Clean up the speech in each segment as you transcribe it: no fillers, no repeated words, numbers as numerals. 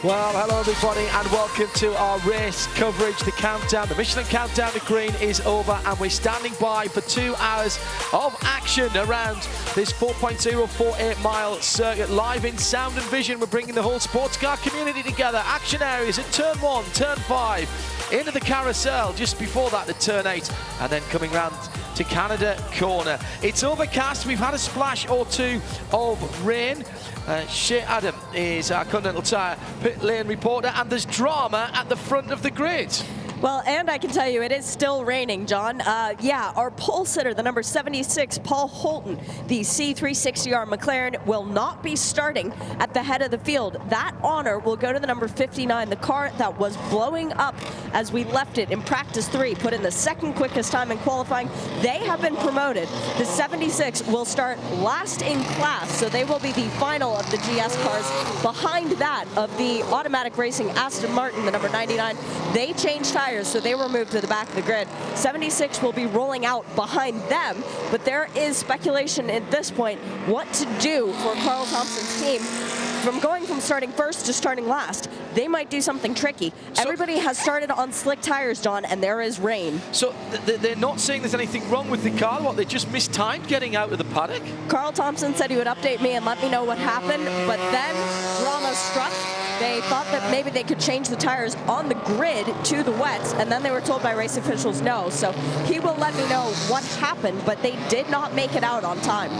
Well, hello everybody and welcome to our race coverage. The countdown, the Michelin Countdown to Green is over and we're standing by for 2 hours of action around this 4.048 mile circuit. Live in sound and vision, we're bringing the whole sports car community together. Action areas at turn 1, turn 5, into the carousel, just before that at turn 8, and then coming round to Canada Corner. It's overcast, we've had a splash or two of rain. Shea Adam is our Continental Tire pit lane reporter, and there's drama at the front of the grid. Well, and I can tell you, it is still raining, John. Yeah, our pole sitter, the number 76, Paul Holton, the C360R McLaren, will not be starting at the head of the field. That honor will go to the number 59, the car that was blowing up as we left it in practice 3, put in the second quickest time in qualifying. They have been promoted. The 76 will start last in class, so they will be the final of the GS cars. Behind that of the automatic racing Aston Martin, the number 99, they changed tires, so they were moved to the back of the grid. 76 will be rolling out behind them, but there is speculation at this point what to do for Carl Thompson's team. From going from starting first to starting last, they might do something tricky. Everybody has started on slick tires, John, and there is rain. So they're not saying there's anything wrong with the car? What, they just mistimed getting out of the paddock? Carl Thompson said he would update me and let me know what happened, but then drama struck. They thought that maybe they could change the tires on the grid to the wets, and then they were told by race officials no. So he will let me know what happened, but they did not make it out on time.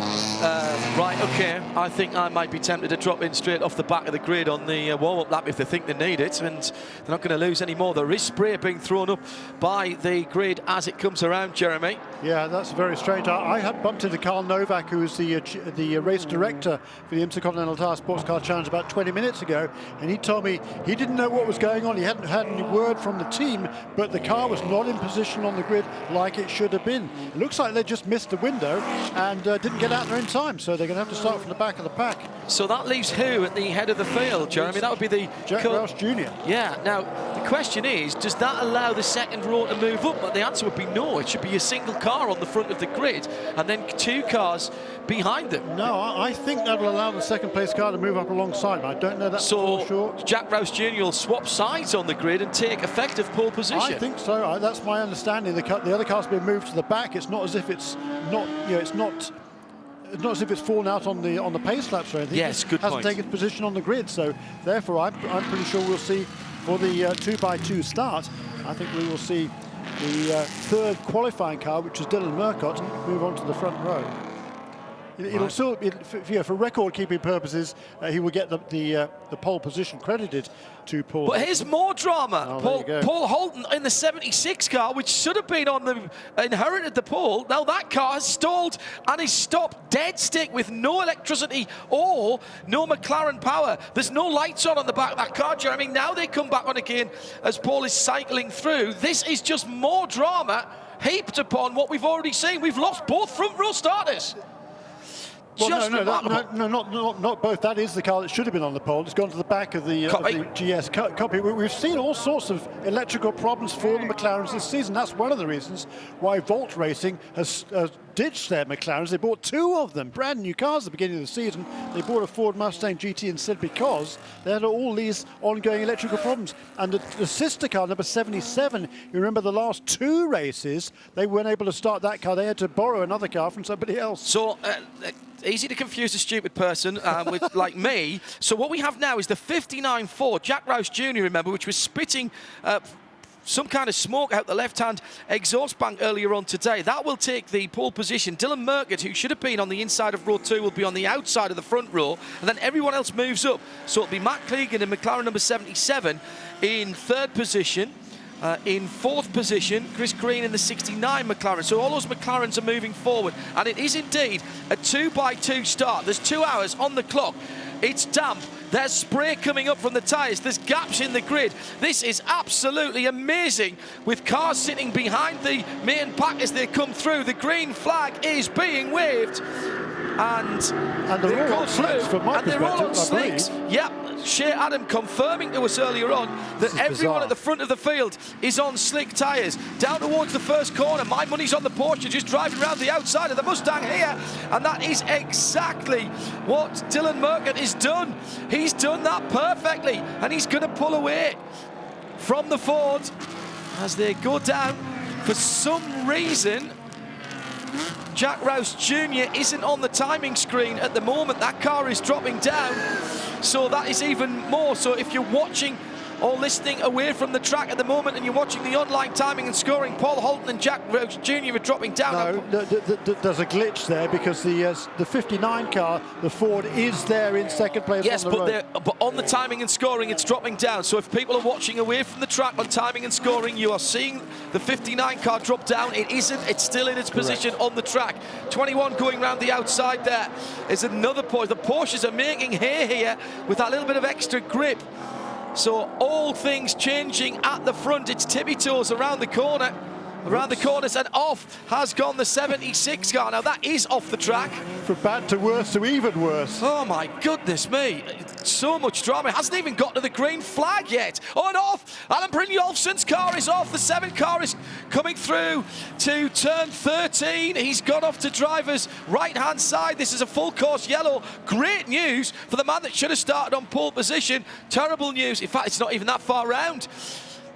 Right, okay. I think I might be tempted to drop in straight off the back of the grid on the warm-up lap if they think they need it, and they're not going to lose any more. There is spray being thrown up by the grid as it comes around, Jeremy. Yeah, that's very strange. I had bumped into Carl Novak, who is the race director for the IMSA Continental Tire SportsCar Challenge about 20 minutes ago, and he told me he didn't know what was going on. He hadn't had any word from the team, but the car was not in position on the grid like it should have been. It looks like they just missed the window and didn't get out there in time, so they're going to have to start from the back of the pack. So that leaves who at the head of the field, Jeremy? That would be the Jack Rouse Jr. Yeah, now the question is, does that allow the second row to move up? But the answer would be no. It should be a single car on the front of the grid and then 2 cars behind them. No, I think that will allow the second place car to move up alongside him. I don't know that for sure. Jack Rouse Jr. will swap sides on the grid and take effective pole position. I think so. That's my understanding. The other car's been moved to the back. It's not as if it's not, it's not as if it's fallen out on the pace laps or anything. Yes, good point. It hasn't taken its position on the grid, so therefore I'm pretty sure we'll see for the 2x2 start. I think we will see the third qualifying car, which is Dylan Murcott, move on to the front row. It'll still, for record-keeping purposes, he will get the pole position credited to Paul. But here's more drama. Oh, Paul Holton in the 76 car, which should have been on the inherited the pole. Now that car has stalled and is stopped dead stick with no electricity or no McLaren power. There's no lights on the back of that car, Jeremy. Now they come back on again as Paul is cycling through. This is just more drama heaped upon what we've already seen. We've lost both front row starters. Well, not both. That is the car that should have been on the pole. It's gone to the back of the GS copy. We've seen all sorts of electrical problems for the McLarens this season. That's one of the reasons why Volt Racing has ditched their McLarens. They bought 2 of them, brand new cars at the beginning of the season. They bought a Ford Mustang GT instead because they had all these ongoing electrical problems. And the sister car, number 77, you remember the last 2 races, they weren't able to start that car. They had to borrow another car from somebody else. So easy to confuse a stupid person with like me. So what we have now is the 59 Ford, Jack Rouse Jr., remember, which was spitting some kind of smoke out the left-hand exhaust bank earlier on today. That will take the pole position. Dylan Murcott, who should have been on the inside of row 2, will be on the outside of the front row, and then everyone else moves up. So it'll be Matt Clegan in McLaren number 77 in 3rd position. In 4th position, Chris Green in the 69 McLaren. So all those McLarens are moving forward. And it is indeed a 2x2 start. There's 2 hours on the clock. It's damp. There's spray coming up from the tyres. There's gaps in the grid. This is absolutely amazing with cars sitting behind the main pack as they come through. The green flag is being waved. and they're all on slicks from my perspective, they're all on I slicks. believe. Yep. Shea Adam confirming to us earlier on that everyone bizarre. at the front of the field is on slick tyres. Down towards the first corner, my money's on the Porsche, just driving around the outside of the Mustang here. And that is exactly what Dylan Merkert has done. He's done that perfectly, and he's going to pull away from the Ford as they go down. For some reason, Jack Rouse Jr. isn't on the timing screen at the moment. That car is dropping down, so that is even more. So if you're watching or listening away from the track at the moment and you're watching the online timing and scoring, Paul Holton and Jack Rouse Jr. are dropping down. No, there's a glitch there because the 59 car, the Ford, is there in second place. Yes, on the road. but on the timing and scoring, it's dropping down. So if people are watching away from the track on timing and scoring, you are seeing the 59 car drop down. It isn't. It's still in its position on the track. 21 going round the outside there is another Porsche. The Porsches are making hay here with that little bit of extra grip. So all things changing at the front. It's tippy toes around the corner. Around the corners, and off has gone the 76 car. Now that is off the track. From bad to worse to even worse. Oh my goodness me. So much drama. It hasn't even got to the green flag yet. Oh, and off. Alan Brynjolfsson's car is off. The 7 car is coming through to turn 13. He's got off to driver's right-hand side. This is a full course yellow. Great news for the man that should have started on pole position. Terrible news. In fact, it's not even that far round.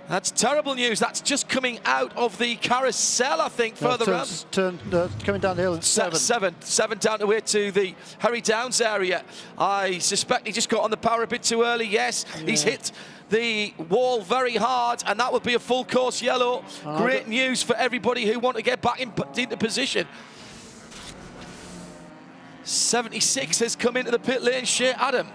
That's terrible news. That's just coming out of the carousel, I think, further round. Coming down the hill at 7. 7 down the way to the Harry Downs area. I suspect he just got on the power a bit too early. Yes, he's hit the wall very hard, and that would be a full course yellow. Great news for everybody who want to get back into position. 76 has come into the pit lane. Shea Adam.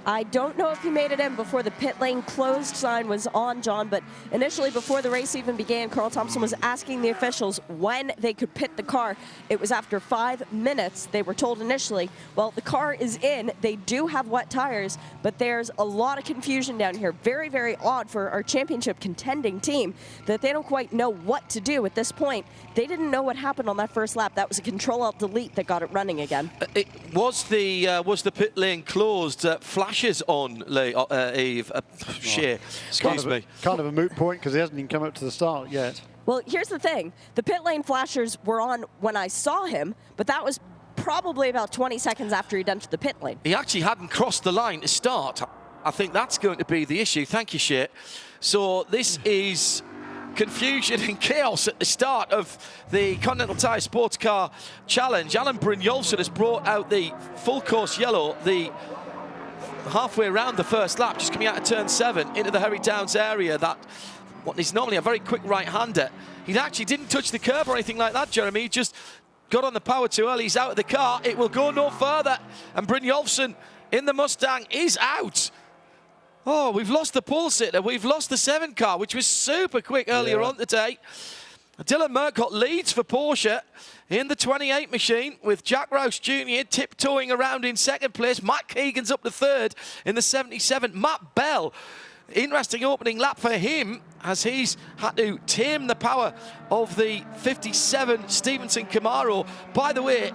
I don't know if he made it in before the pit lane closed sign was on, John, but initially before the race even began, Carl Thompson was asking the officials when they could pit the car. It was after 5 minutes. They were told initially, well, the car is in. They do have wet tires, but there's a lot of confusion down here. Very, very odd for our championship contending team that they don't quite know what to do at this point. They didn't know what happened on that first lap. That was a Control-Alt-Delete that got it running again. It was the pit lane closed? Flashes on, Eve. Shea, excuse me. Kind of a moot point because he hasn't even come up to the start yet. Well, here's the thing. The pit lane flashers were on when I saw him, but that was probably about 20 seconds after he'd entered the pit lane. He actually hadn't crossed the line to start. I think that's going to be the issue. Thank you, Shea. So this is confusion and chaos at the start of the Continental Tire SportsCar Challenge. Alan Brynjolfsson has brought out the full course yellow, the halfway around the first lap, just coming out of turn 7 into the Harry Downs area. That what is normally a very quick right-hander. He actually didn't touch the curb or anything like that, Jeremy. He just got on the power too early. He's out of the car. It will go no further. And Brynjolfsson in the Mustang is out. Oh, we've lost the pole sitter. We've lost the 7 car, which was super quick earlier on today. Dylan Merkert leads for Porsche in the 28 machine with Jack Rouse Jr. tiptoeing around in second place. Matt Keegan's up to third in the 77. Matt Bell, interesting opening lap for him as he's had to tame the power of the 57 Stevenson Camaro. By the way,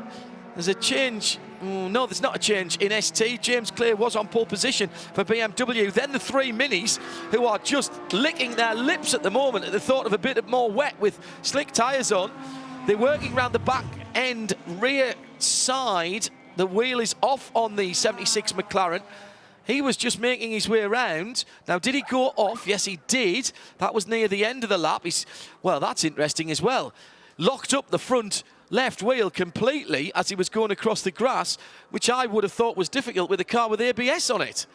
there's a change. No, there's not a change in ST. James Clear was on pole position for BMW. Then the 3 Minis, who are just licking their lips at the moment at the thought of a bit more wet with slick tyres on. They're working around the back end rear side. The wheel is off on the 76 McLaren. He was just making his way around. Now, did he go off? Yes, he did. That was near the end of the lap. Well, that's interesting as well. Locked up the front left wheel completely as he was going across the grass, which I would have thought was difficult with a car with ABS on it.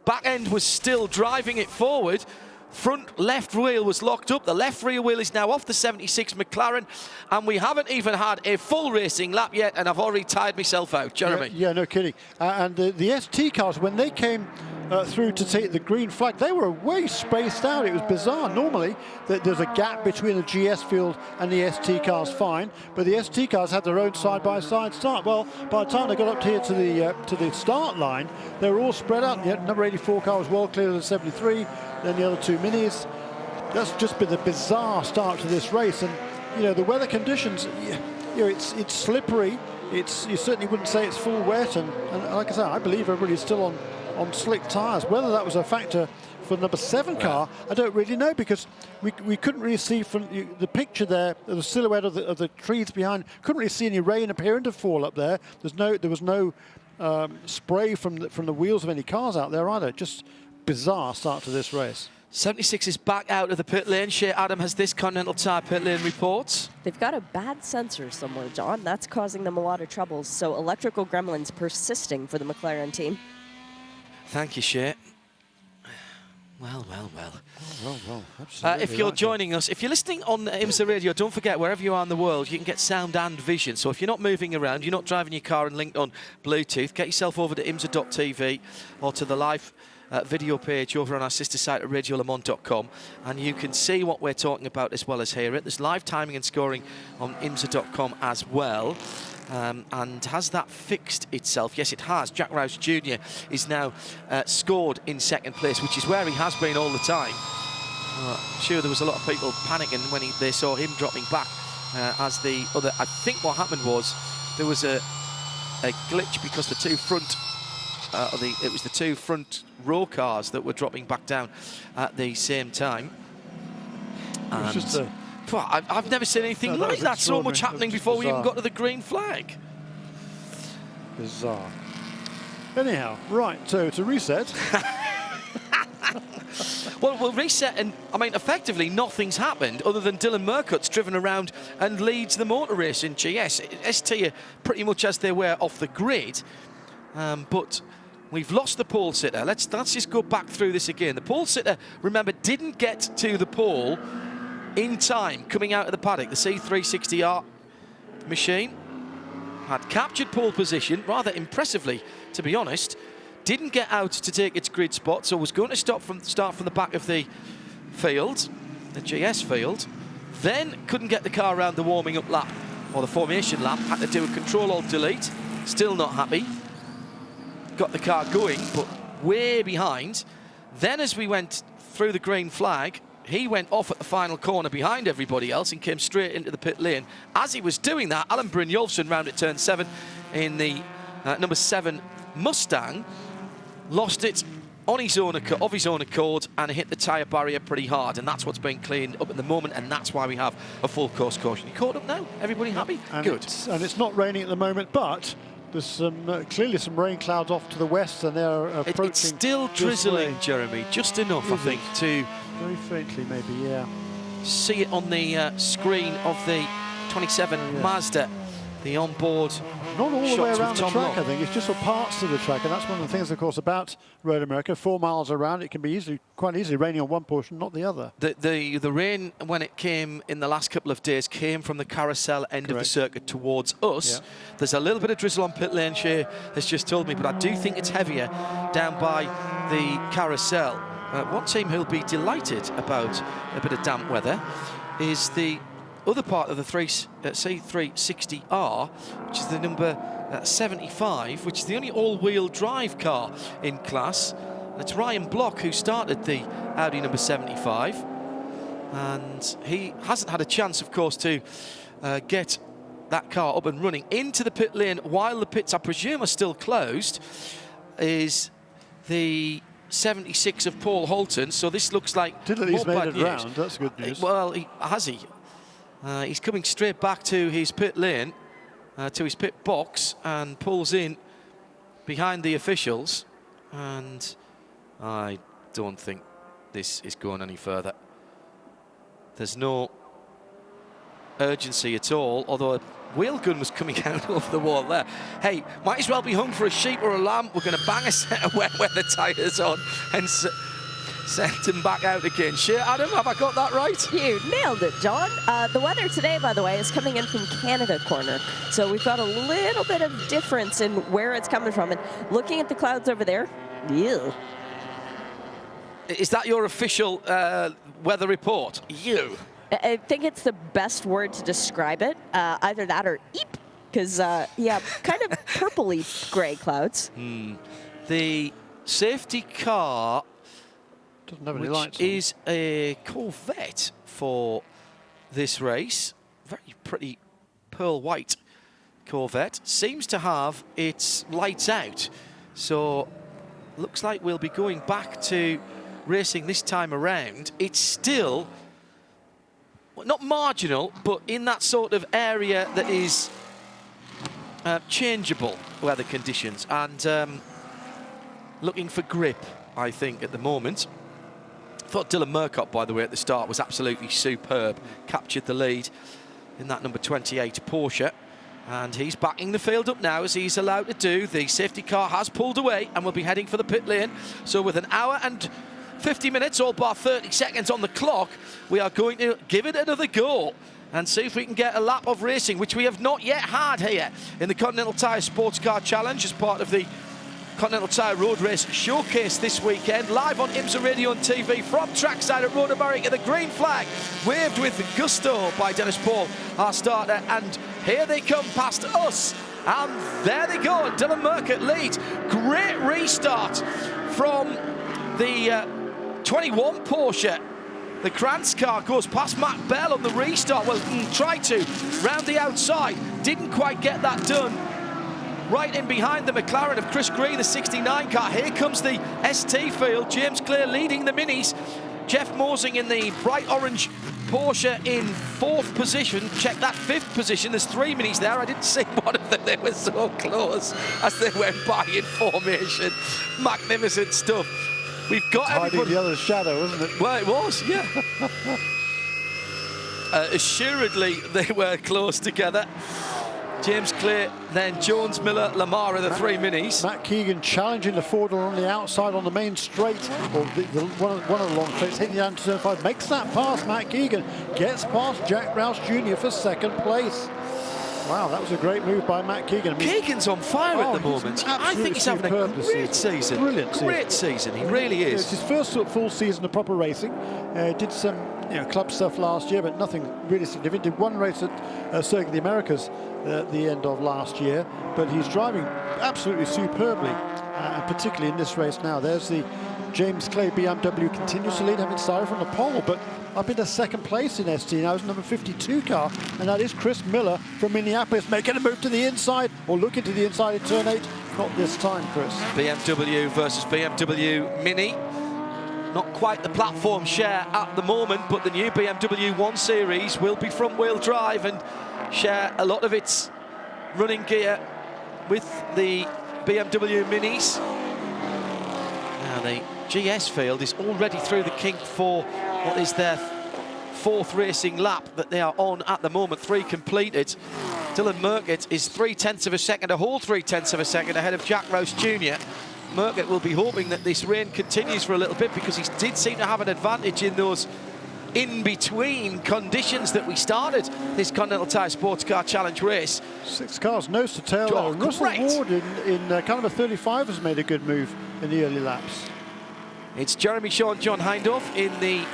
Back end was still driving it forward. Front left wheel was locked up. The left rear wheel is now off the 76 McLaren, and we haven't even had a full racing lap yet, and I've already tired myself out. Jeremy. Yeah, no kidding. And the ST cars, when they came through to take the green flag, they were way spaced out. It was bizarre. Normally, there's a gap between the GS field and the ST cars, fine, but the ST cars had their own side-by-side start. Well, by the time they got up here to the start line, they were all spread out. The number 84 car was well clear of the 73, then the other 2 Minis. That's just been a bizarre start to this race, and you know the weather conditions. You know, it's slippery. you certainly wouldn't say it's full wet. And like I said, I believe everybody's still on slick tyres. Whether that was a factor for the number 7 car, I don't really know, because we couldn't really see from the picture there, the silhouette of the trees behind. Couldn't really see any rain appearing to fall up there. There was no spray from the wheels of any cars out there either. Just bizarre start to this race. 76 is back out of the pit lane. Shea Adam has this Continental Tire pit lane report. They've got a bad sensor somewhere, John. That's causing them a lot of troubles. So electrical gremlins persisting for the McLaren team. Thank you, Shea. Well. Absolutely. If you're joining us, if you're listening on IMSA Radio, don't forget, wherever you are in the world, you can get sound and vision. So if you're not moving around, you're not driving your car and linked on Bluetooth, get yourself over to IMSA.tv or to the live video page over on our sister site at radiolemans.com, and you can see what we're talking about as well as hear it. There's live timing and scoring on IMSA.com as well. And has that fixed itself? Yes, it has. Jack Rouse Jr. is now scored in second place, which is where he has been all the time. I'm sure there was a lot of people panicking when they saw him dropping back as the other. I think what happened was there was a glitch because the two front it was the two front row cars that were dropping back down at the same time. And It's just I've never seen anything like that. So much happening before we even got to the green flag. Bizarre. Anyhow, right, so to reset. Well, we'll reset, and I mean, effectively, nothing's happened other than Dylan Murcutt's driven around and leads the motor race in GS. ST are pretty much as they were off the grid, but we've lost the pole sitter. Let's just go back through this again. The pole sitter, remember, didn't get to the pole in time coming out of the paddock. The C360R machine had captured pole position rather impressively, to be honest. Didn't get out to take its grid spot, so was going to start from the back of the field, the GS field. Then couldn't get the car around the warming up lap or the formation lap. Had to do a Control-Alt-Delete. Still not happy. Got the car going, but way behind. Then as we went through the green flag, he went off at the final corner behind everybody else and came straight into the pit lane. As he was doing that, Alan Brynjolfsson round at turn 7 in the number 7 Mustang lost it of his own accord and hit the tyre barrier pretty hard, and that's what's being cleaned up at the moment, and that's why we have a full course caution. You caught up now? Everybody happy? And good. It's not raining at the moment, but there's clearly some rain clouds off to the west, and they're approaching. It's still drizzling, Jeremy, just enough, I think, to very faintly, maybe, yeah. See it on the screen of the 27 Mazda, the onboard. Not all the way shots around with the track, Tom I think. It's just for parts of the track, and that's one of the things, of course, about Road America. 4 miles around, it can be quite easily raining on one portion, not the other. The rain, when it came in the last couple of days, came from the carousel end of the circuit towards us. Yeah. There's a little bit of drizzle on pit lane, Shea has just told me, but I do think it's heavier down by the carousel. One team who'll be delighted about a bit of damp weather is the other part of the C360R, which is the number 75, which is the only all-wheel drive car in class. And it's Ryan Block who started the Audi number 75, and he hasn't had a chance, of course, to get that car up and running. Into the pit lane while the pits, I presume, are still closed, is the 76 of Paul Holton. So this looks like he's made it round. That's good news. Well, has he? He's coming straight back to his pit lane, to his pit box, and pulls in behind the officials. And I don't think this is going any further. There's no urgency at all, although a wheel gun was coming out over the wall there. Hey, might as well be hung for a sheep or a lamb. We're going to bang a set of wet weather tyres on and send him back out again. Shea Adam, have I got that right? You nailed it, John. The weather today, by the way, is coming in from Canada corner. So we've got a little bit of difference in where it's coming from. And looking at the clouds over there, ew. Is that your official weather report? Ew. I think it's the best word to describe it. Either that or eep. Because, yeah, kind of purpley grey clouds. The safety car, doesn't have any which lights on, is a Corvette for this race. Very pretty pearl white Corvette seems to have its lights out. So looks like we'll be going back to racing this time around. It's still not marginal, but in that sort of area that is changeable weather conditions, and looking for grip, I think, at the moment. I thought Dylan Murcott, by the way, at the start was absolutely superb. Captured the lead in that number 28 Porsche. And he's backing the field up now, as he's allowed to do. The safety car has pulled away and will be heading for the pit lane. So with an hour and 50 minutes, all bar 30 seconds on the clock, we are going to give it another go and see if we can get a lap of racing, which we have not yet had here in the Continental Tire SportsCar Challenge as part of the Continental Tire Road Race Showcase this weekend. Live on IMSA Radio and TV from trackside at Road America. The green flag waved with gusto by Dennis Paul, our starter, and here they come past us. And there they go. Dylan Murcott leads. Great restart from the 21 Porsche. The Krantz car goes past Matt Bell on the restart. Well, tried to round the outside. Didn't quite get that done. Right in behind the McLaren of Chris Green, the 69 car. Here comes the ST field. James Clear leading the minis. Jeff Mosing in the bright orange Porsche in 4th position. Check that 5th position. There's 3 minis there. I didn't see one of them. They were so close as they went by in formation. Magnificent stuff. We've got hiding the other shadow, wasn't it? Well, it was, yeah. Assuredly, they were close together. James Clear, then Jones, Miller, Lamar are the 3 minis. Matt Keegan challenging the Ford on the outside on the main straight, or one of the long straights, hitting the turn 5, makes that pass. Matt Keegan gets past Jack Rouse Jr. for 2nd place. Wow, that was a great move by Matt Keegan. I mean, Keegan's on fire at the moment. I think he's having a great season. Brilliant season. Great season, he really is. It's his first full season of proper racing. Did some club stuff last year, but nothing really significant. Did one race at Circuit of the Americas at the end of last year, but he's driving absolutely superbly, and particularly in this race now. There's the James Clay BMW continues to lead, having started from the pole, but up into 2nd place in ST now is number 52 car, and that is Chris Miller from Minneapolis, making a move to the inside, or looking to the inside in turn 8. Not this time, Chris. BMW versus BMW Mini. Not quite the platform share at the moment, but the new BMW 1 Series will be front-wheel drive and share a lot of its running gear with the BMW Minis. Now the GS field is already through the kink for what is their 4th racing lap that they are on at the moment, 3 completed. Dylan Murcott is 0.3 of a second, a whole 0.3 of a second ahead of Jack Rouse Jr. Murcott will be hoping that this rain continues for a little bit, because he did seem to have an advantage in those in-between conditions that we started this Continental Tire SportsCar Challenge race. 6 cars nose to tail. Oh, Russell Ward in kind of a 35 has made a good move in the early laps. It's Jeremy Shaw and John Hindhaugh in the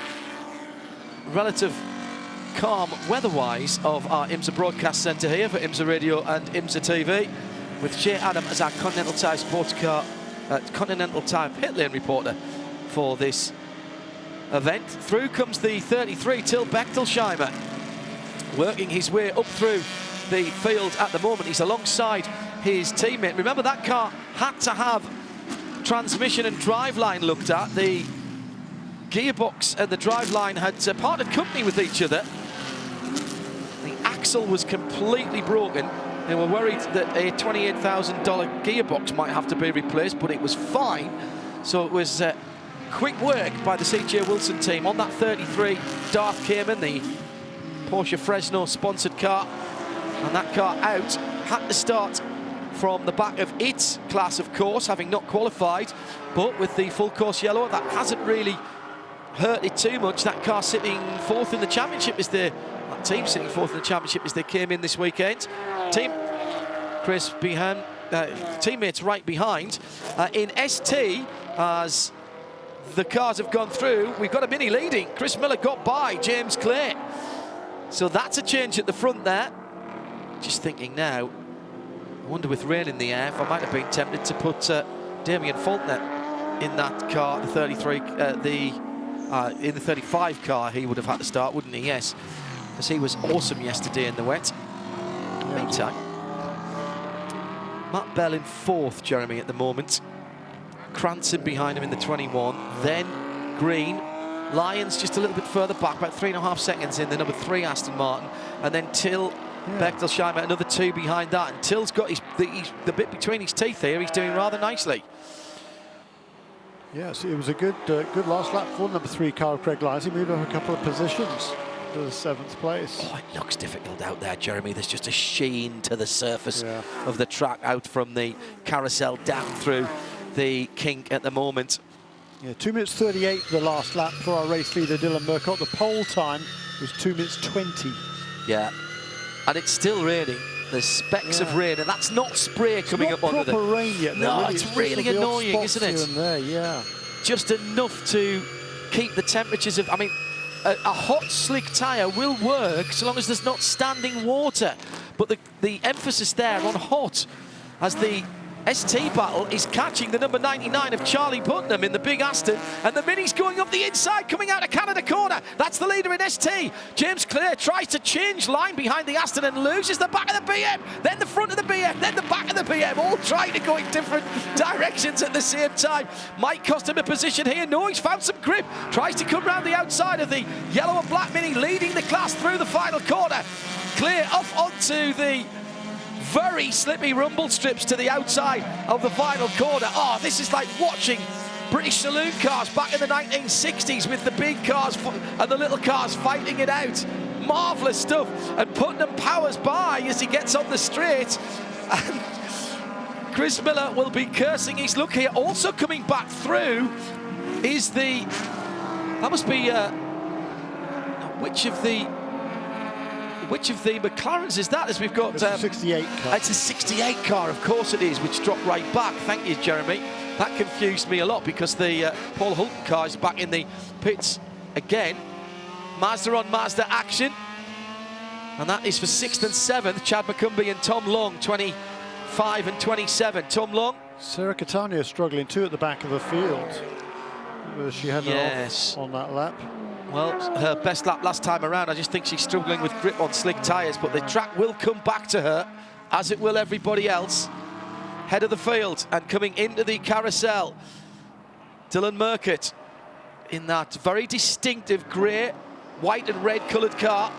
relative calm weather-wise of our IMSA broadcast centre here for IMSA Radio and IMSA TV, with Jay Adam as our Continental Tire SportsCar Continental Tire pit lane reporter for this event. Through comes the 33 Till Bechtelsheimer, working his way up through the field at the moment. He's alongside his teammate. Remember, that car had to have transmission and driveline looked at. The gearbox and the driveline had parted company with each other. The axle was completely broken. They were worried that a $28,000 gearbox might have to be replaced, but it was fine. So it was quick work by the C.J. Wilson team on that 33 Darth Cayman, the Porsche Fresno sponsored car. And that car out had to start from the back of its class, of course, having not qualified. But with the full course yellow, that hasn't really hurt it too much. That car sitting 4th in the championship as that team sitting 4th in the championship as they came in this weekend. Team Chris behind, teammates right behind. In ST, as the cars have gone through, we've got a Mini leading. Chris Miller got by James Clay. So that's a change at the front there. Just thinking now, I wonder with rain in the air if I might have been tempted to put Damien Faulkner in that car, the 33, in the 35 car he would have had to start, wouldn't he? Yes, because he was awesome yesterday in the wet. Meantime, Matt Bell in 4th, Jeremy, at the moment. Cranston behind him in the 21. Then Green. Lyons just a little bit further back, about 3.5 seconds in the number 3 Aston Martin. And then Till, Bechtel, Scheimer, another 2 behind that. And Till's got the bit between his teeth here. He's doing rather nicely. Yes, it was a good last lap for number 3 car, Craig Lyons. He moved up a couple of positions to the 7th place. Oh, it looks difficult out there, Jeremy. There's just a sheen to the surface of the track out from the carousel down through the kink at the moment. Yeah, 2 minutes 38 for the last lap for our race leader, Dylan Murcott. The pole time was 2 minutes 20. Yeah, and it's still raining. There's specks of rain, and that's not spray coming up onto the... It's not proper rain yet. No, really. it's really annoying, isn't it? Here and there, yeah. Just enough to keep the temperatures of... I mean, a hot, slick tyre will work so long as there's not standing water. But the emphasis there on hot, as the ST battle is catching the number 99 of Charlie Putnam in the big Aston, and the Mini's going up the inside, coming out of Canada corner. That's the leader in ST. James Clear tries to change line behind the Aston and loses the back of the BM, then the front of the BM, then the back of the BM, all trying to go in different directions at the same time. Might cost him a position here. No, he's found some grip. Tries to come round the outside of the yellow and black Mini, leading the class through the final corner. Clear off onto the very slippy rumble strips to the outside of the final corner. Oh, this is like watching British saloon cars back in the 1960s with the big cars and the little cars fighting it out. Marvellous stuff. And Putnam powers by as he gets on the straight. And Chris Miller will be cursing his luck here. Also coming back through is the... That must be... Which of the McLarens is that? As we've got... It's a 68 car. It's a 68 car, of course it is, which dropped right back. Thank you, Jeremy. That confused me a lot because the Paul Hulton car is back in the pits again. Mazda on Mazda action. And that is for 6th and 7th, Chad McCumbee and Tom Long, 25 and 27. Tom Long. Sarah Catania struggling too at the back of the field. She had it off on that lap. Well, her best lap last time around. I just think she's struggling with grip on slick tyres, but the track will come back to her, as it will everybody else. Head of the field and coming into the carousel, Dylan Murcott in that very distinctive grey, white and red coloured car,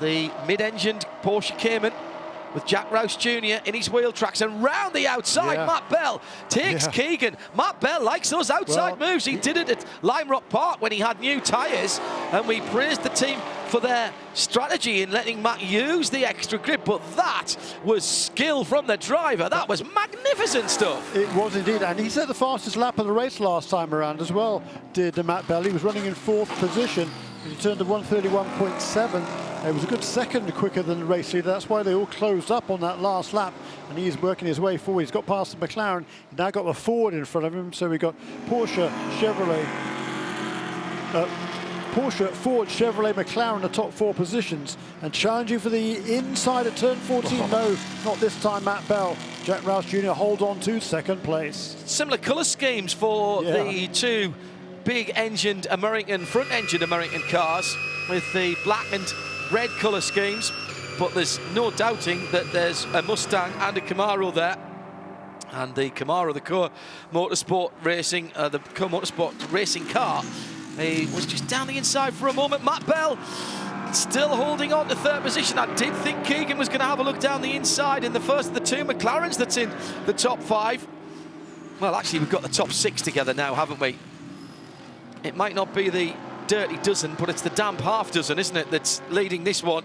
the mid-engined Porsche Cayman, with Jack Rouse Jr. in his wheel tracks, and round the outside, Matt Bell takes Keegan. Matt Bell likes those outside moves. He did it at Lime Rock Park when he had new tyres, and we praised the team for their strategy in letting Matt use the extra grip, but that was skill from the driver. That was magnificent stuff. It was indeed, and he set the fastest lap of the race last time around as well, did Matt Bell. He was running in 4th position. He turned to 1:31.7. It was a good second quicker than the race leader. That's why they all closed up on that last lap, and he's working his way forward. He's got past the McLaren. He's now got the Ford in front of him. So we got Porsche, Chevrolet, Ford, Chevrolet, McLaren, the top 4 positions, and challenging for the inside at turn 14. No, not this time, Matt Bell. Jack Rouse Jr. hold on to 2nd place. Similar colour schemes for the 2 big-engined American, front-engined American cars with the black and red colour schemes, but there's no doubting that there's a Mustang and a Camaro there. And the Camaro, the Core Motorsport Racing, the Core Motorsport Racing car, he was just down the inside for a moment. Matt Bell still holding on to 3rd position. I did think Keegan was going to have a look down the inside in the first of the 2 McLarens that's in the top 5. Well, actually, we've got the top 6 together now, haven't we? It might not be the dirty dozen, but it's the damp half dozen, isn't it, that's leading this one.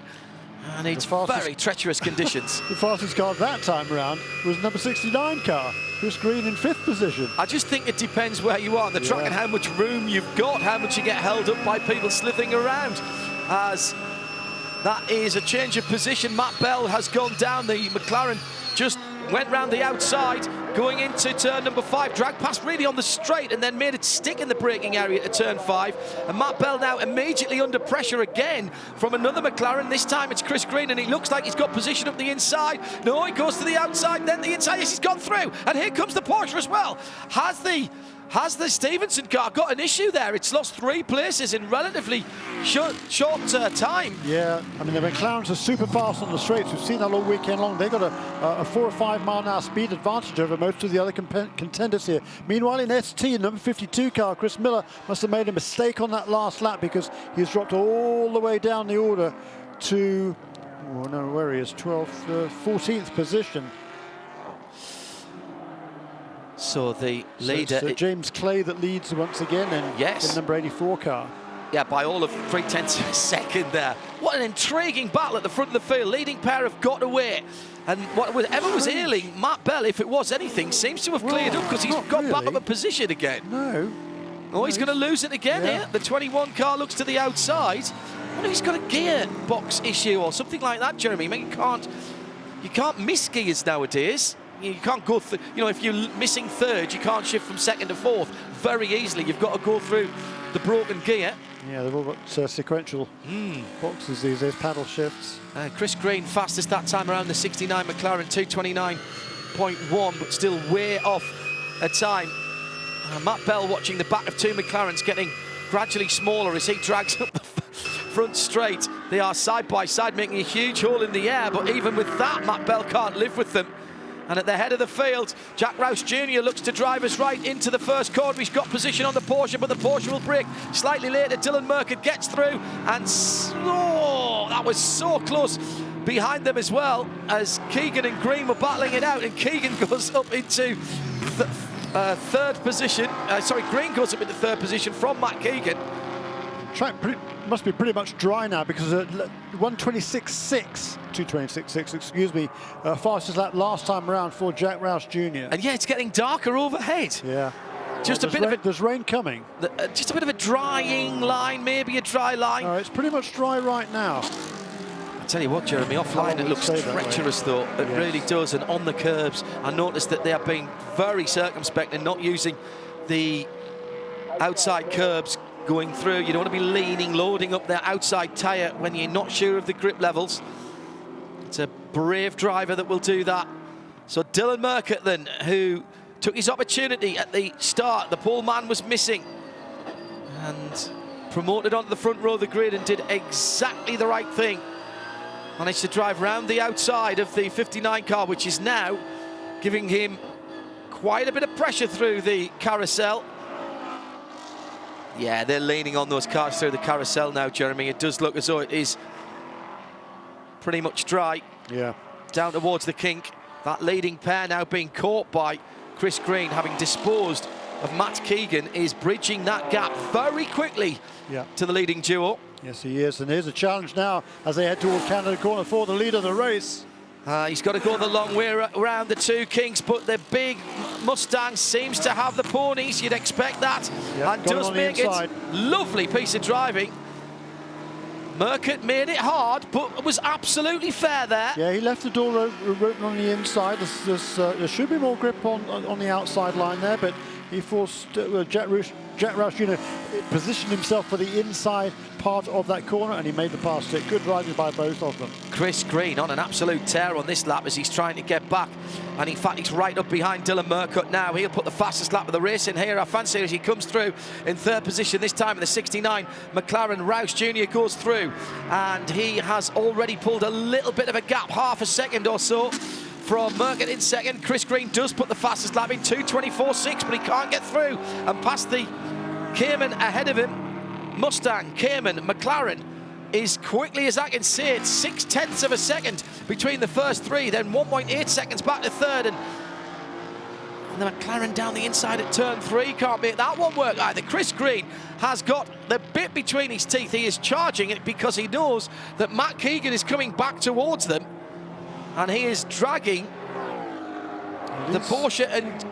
And it's very treacherous conditions. The fastest car that time around was number 69 car, Chris Green in 5th position. I just think it depends where you are on the track and how much room you've got, how much you get held up by people slithering around. As that is a change of position. Matt Bell has gone down. The McLaren just went round the outside, going into turn number 5, dragged past really on the straight and then made it stick in the braking area to turn 5. And Matt Bell now immediately under pressure again from another McLaren. This time it's Chris Green, and he looks like he's got position up the inside. No, he goes to the outside, then the inside. Yes, he's gone through. And here comes the Porsche as well. Has has the Stevenson car got an issue there? It's lost 3 places in relatively short time. Yeah, I mean, the McLarens are super fast on the straights. We've seen that all weekend long. They've got a 4 or 5 mile an hour speed advantage over most of the other contenders here. Meanwhile, in ST, number 52 car, Chris Miller must have made a mistake on that last lap because he's dropped all the way down the order to, oh no, where he is, 12th, 14th position. So the leader... So James Clay that leads once again in number 84 car. Yeah, by all of 3/10 of a second there. What an intriguing battle at the front of the field. Leading pair have got away. And whatever was ailing Matt Bell, if it was anything, seems to have cleared up because he's got back up a position again. No. Oh, he's going to lose it again here. The 21 car looks to the outside. I wonder if he's got a gearbox issue or something like that, Jeremy. I mean, you can't miss gears nowadays. You can't go through, you know, if you're missing third, you can't shift from second to fourth very easily. You've got to go through the broken gear. Yeah, they've all got sequential boxes these days, paddle shifts. Chris Green fastest that time around the 69 McLaren, 2:29.1, but still way off a time. Matt Bell watching the back of 2 McLarens getting gradually smaller as he drags up the front straight. They are side by side, making a huge hole in the air, but even with that, Matt Bell can't live with them. And at the head of the field, Jack Rouse Jr. looks to drive us right into the first corner. He's got position on the Porsche, but the Porsche will break slightly later. Dylan Merkert gets through, and that was so close behind them as well, as Keegan and Green were battling it out, and Keegan goes up into third position. Green goes up into third position from Matt Keegan. Track must be pretty much dry now because 126.6, 226.6, excuse me, fastest lap last time around for Jack Rouse Jr. And yeah, it's getting darker overhead. Yeah. There's rain coming. Just a bit of a drying line, maybe a dry line. It's pretty much dry right now. I tell you what, Jeremy, offline it looks treacherous though. It really does. And on the curbs, I noticed that they are being very circumspect and not using the outside curbs going through. You don't want to be leaning, loading up their outside tyre when you're not sure of the grip levels. It's a brave driver that will do that. So Dylan Merkert then, who took his opportunity at the start. The pole man was missing and promoted onto the front row of the grid and did exactly the right thing. Managed to drive round the outside of the 59 car, which is now giving him quite a bit of pressure through the carousel. Yeah, they're leaning on those cars through the carousel now, Jeremy. It does look as though it is pretty much dry. Yeah. Down towards the kink. That leading pair now being caught by Chris Green, having disposed of Matt Keegan, is bridging that gap very quickly to the leading duo. Yes, he is. And here's a challenge now as they head towards Canada Corner for the lead of the race. He's got to go the long way around the 2 kinks, but the big Mustang seems to have the ponies. You'd expect that, and does make it. Lovely piece of driving. Merkert made it hard, but was absolutely fair there. Yeah, he left the door open on the inside. There should be more grip on the outside line there, but he forced Jack Rouse Jr. positioned himself for the inside part of that corner, and he made the pass stick. Good driving by both of them. Chris Green on an absolute tear on this lap as he's trying to get back, and in fact he's right up behind Dylan Merkert now. He'll put the fastest lap of the race in here. I fancy as he comes through in third position this time in the 69 McLaren. Rouse Jr. goes through, and he has already pulled a little bit of a gap, half a second or so from Merkert in second. Chris Green does put the fastest lap in 2:24.6, but he can't get through and past the Cayman ahead of him. Mustang, Cayman, McLaren is quickly as I can see it, 0.6 of a second between the first 3, then 1.8 seconds back to third, and the McLaren down the inside at turn 3 can't make that one work either. Chris Green has got the bit between his teeth. He is charging it because he knows that Matt Keegan is coming back towards them, and he is dragging the Porsche and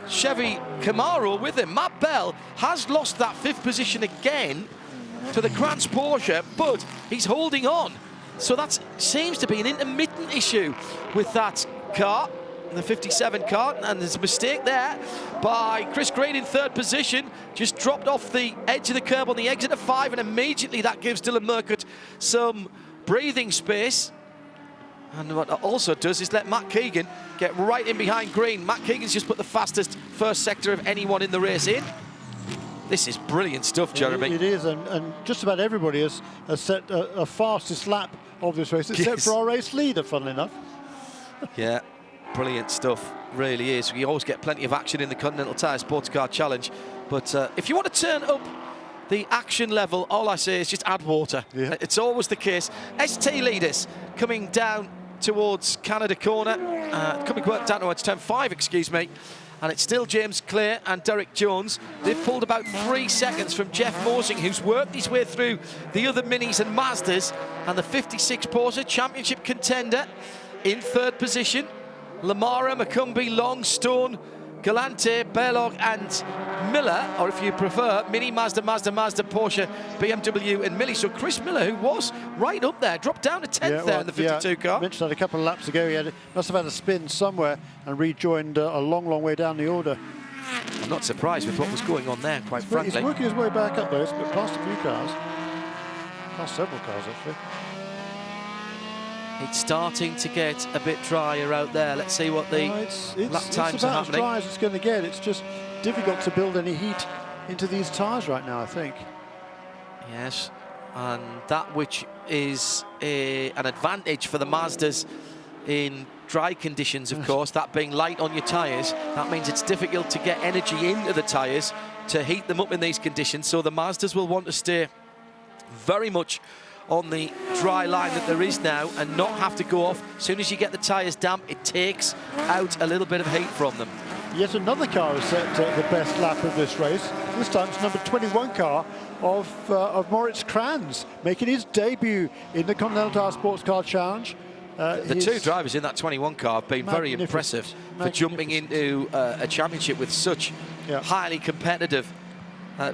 Chevy Camaro with him. Matt Bell has lost that 5th position again to the Krantz Porsche, but he's holding on. So that seems to be an intermittent issue with that car, the 57 car, and there's a mistake there by Chris Green in 3rd position. Just dropped off the edge of the curb on the exit of 5, and immediately that gives Dylan Merkert some breathing space. And what it also does is let Matt Keegan get right in behind Green. Matt Keegan's just put the fastest first sector of anyone in the race in. This is brilliant stuff, Jeremy. It is, and just about everybody has set a fastest lap of this race, except for our race leader, funnily enough. Yeah, brilliant stuff, really is. We always get plenty of action in the Continental Tire SportsCar Challenge. But if you want to turn up the action level, all I say is just add water. Yeah. It's always the case. ST leaders coming down towards Canada Corner, coming down towards turn 5, excuse me. And it's still James Clare and Derek Jones. They've pulled about 3 seconds from Jeff Mosing, who's worked his way through the other Minis and Mazdas. And the 56 Porsche championship contender in 3rd position. Lamara, McCumbee, Long, Stone, Galante, Belloc and Miller, or if you prefer, Mini, Mazda, Porsche, BMW and Millie. So Chris Miller, who was right up there, dropped down to 10th there in the 52 car. I mentioned that a couple of laps ago. He must have had a spin somewhere and rejoined a long, long way down the order. I'm not surprised with what was going on there, quite frankly. He's working his way back up, though. He's past a few cars. Past several cars, actually. It's starting to get a bit drier out there. Let's see what the lap times are happening. It's about as dry as it's going to get. It's just difficult to build any heat into these tyres right now, I think. Yes, and that which is an advantage for the Mazdas in dry conditions, of course, that being light on your tyres, that means it's difficult to get energy into the tyres to heat them up in these conditions. So the Mazdas will want to stay very much on the dry line that there is now and not have to go off. As soon as you get the tyres damp, it takes out a little bit of heat from them. Yet another car has set the best lap of this race. This time it's number 21 car of Moritz Kranz, making his debut in the Continental Tire SportsCar Challenge. The 2 drivers in that 21 car have been very impressive for jumping into a championship with such highly competitive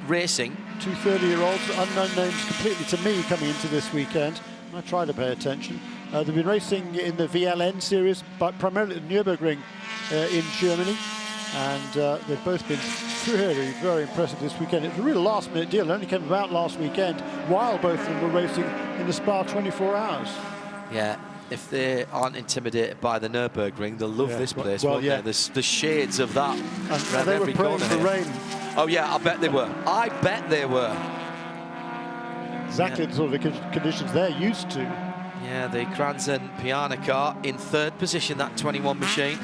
racing. 2 30-year-olds, unknown names completely to me coming into this weekend. I try to pay attention. They've been racing in the VLN series, but primarily at the Nürburgring in Germany, and they've both been very, very impressive this weekend. It was a real last-minute deal. It only came about last weekend, while both of them were racing in the Spa 24 hours. Yeah, if they aren't intimidated by the Nürburgring, they'll love this place, won't they? There's the shades of that. And they were praying for rain. Oh yeah, I bet they were. I bet they were. Exactly the sort of conditions they're used to. Yeah, the Kranz and Piana car in 3rd position, that 21 machine.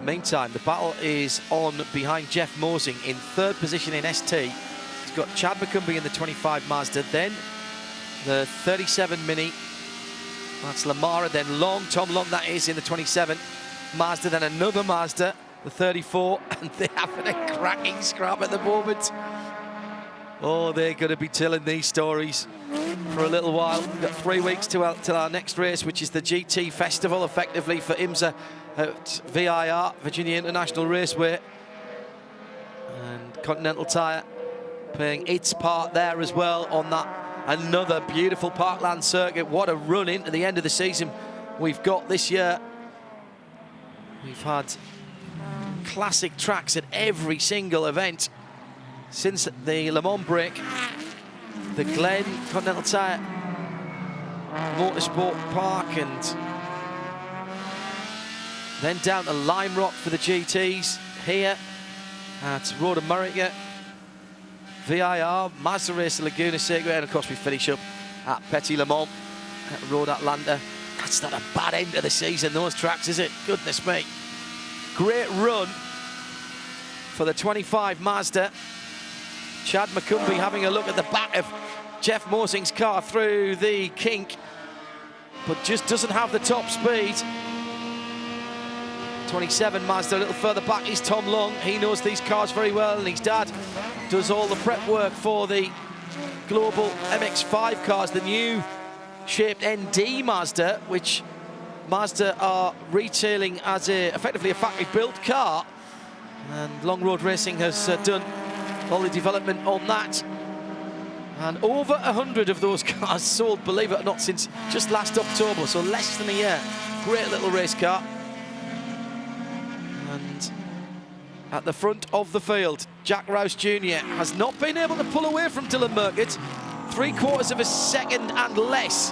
Meantime, the battle is on behind Jeff Mosing in 3rd position in ST. He's got Chad McCumbee in the 25 Mazda, then the 37 Mini. That's Lamara, then Long, Tom Long, that is, in the 27 Mazda, then another Mazda, the 34, and they're having a cracking scrap at the moment. Oh, they're going to be telling these stories for a little while. We've got 3 weeks till our next race, which is the GT Festival, effectively for IMSA at VIR, Virginia International Raceway. And Continental Tire playing its part there as well on that. Another beautiful parkland circuit. What a run into the end of the season we've got this year. We've had classic tracks at every single event since the Le Mans break. The Glen Continental Tire Motorsport Park, and then down to Lime Rock for the GTs here at Road America, VIR, Mazda Race Laguna Seca, and of course we finish up at Petit Le Mans at Road Atlanta. That's not a bad end of the season, those tracks, is it? Goodness me. Great run for the 25 Mazda. Chad McCumbee having a look at the back of Jeff Mosing's car through the kink, but just doesn't have the top speed. 27 Mazda a little further back is Tom Long. He knows these cars very well, and his dad does all the prep work for the global MX-5 cars, the new shaped ND Mazda, which Mazda are retailing as effectively a factory-built car, and Long Road Racing has done all the development on that. And over 100 of those cars sold, believe it or not, since just last October, so less than a year. Great little race car. And at the front of the field, Jack Rouse Jr. has not been able to pull away from Dylan Merkert. 3/4 of a second and less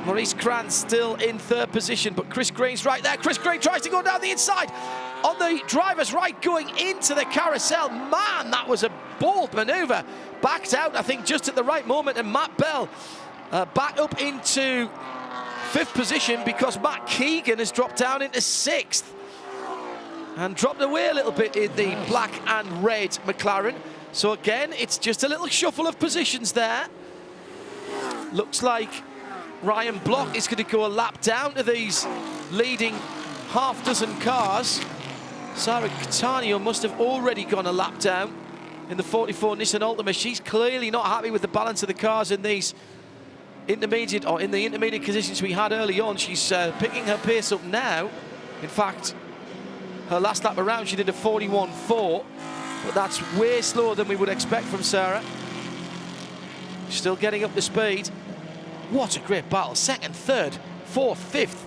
Maurice Krantz still in third position, but Chris Green's right there. Chris Green tries to go down the inside on the driver's right, going into the carousel. Man, that was a bold manoeuvre. Backed out, I think, just at the right moment, and Matt Bell back up into fifth position because Matt Keegan has dropped down into sixth and dropped away a little bit in the black and red McLaren. So again, it's just a little shuffle of positions there. Looks like Ryan Block is going to go a lap down to these leading half-dozen cars. Sarah Catania must have already gone a lap down in the 44 Nissan Altima. She's clearly not happy with the balance of the cars in these intermediate, or in the intermediate positions we had early on. She's picking her pace up now. In fact, her last lap around she did a 41.4, but that's way slower than we would expect from Sarah. Still getting up to speed. What a great battle. Second, third, fourth, fifth.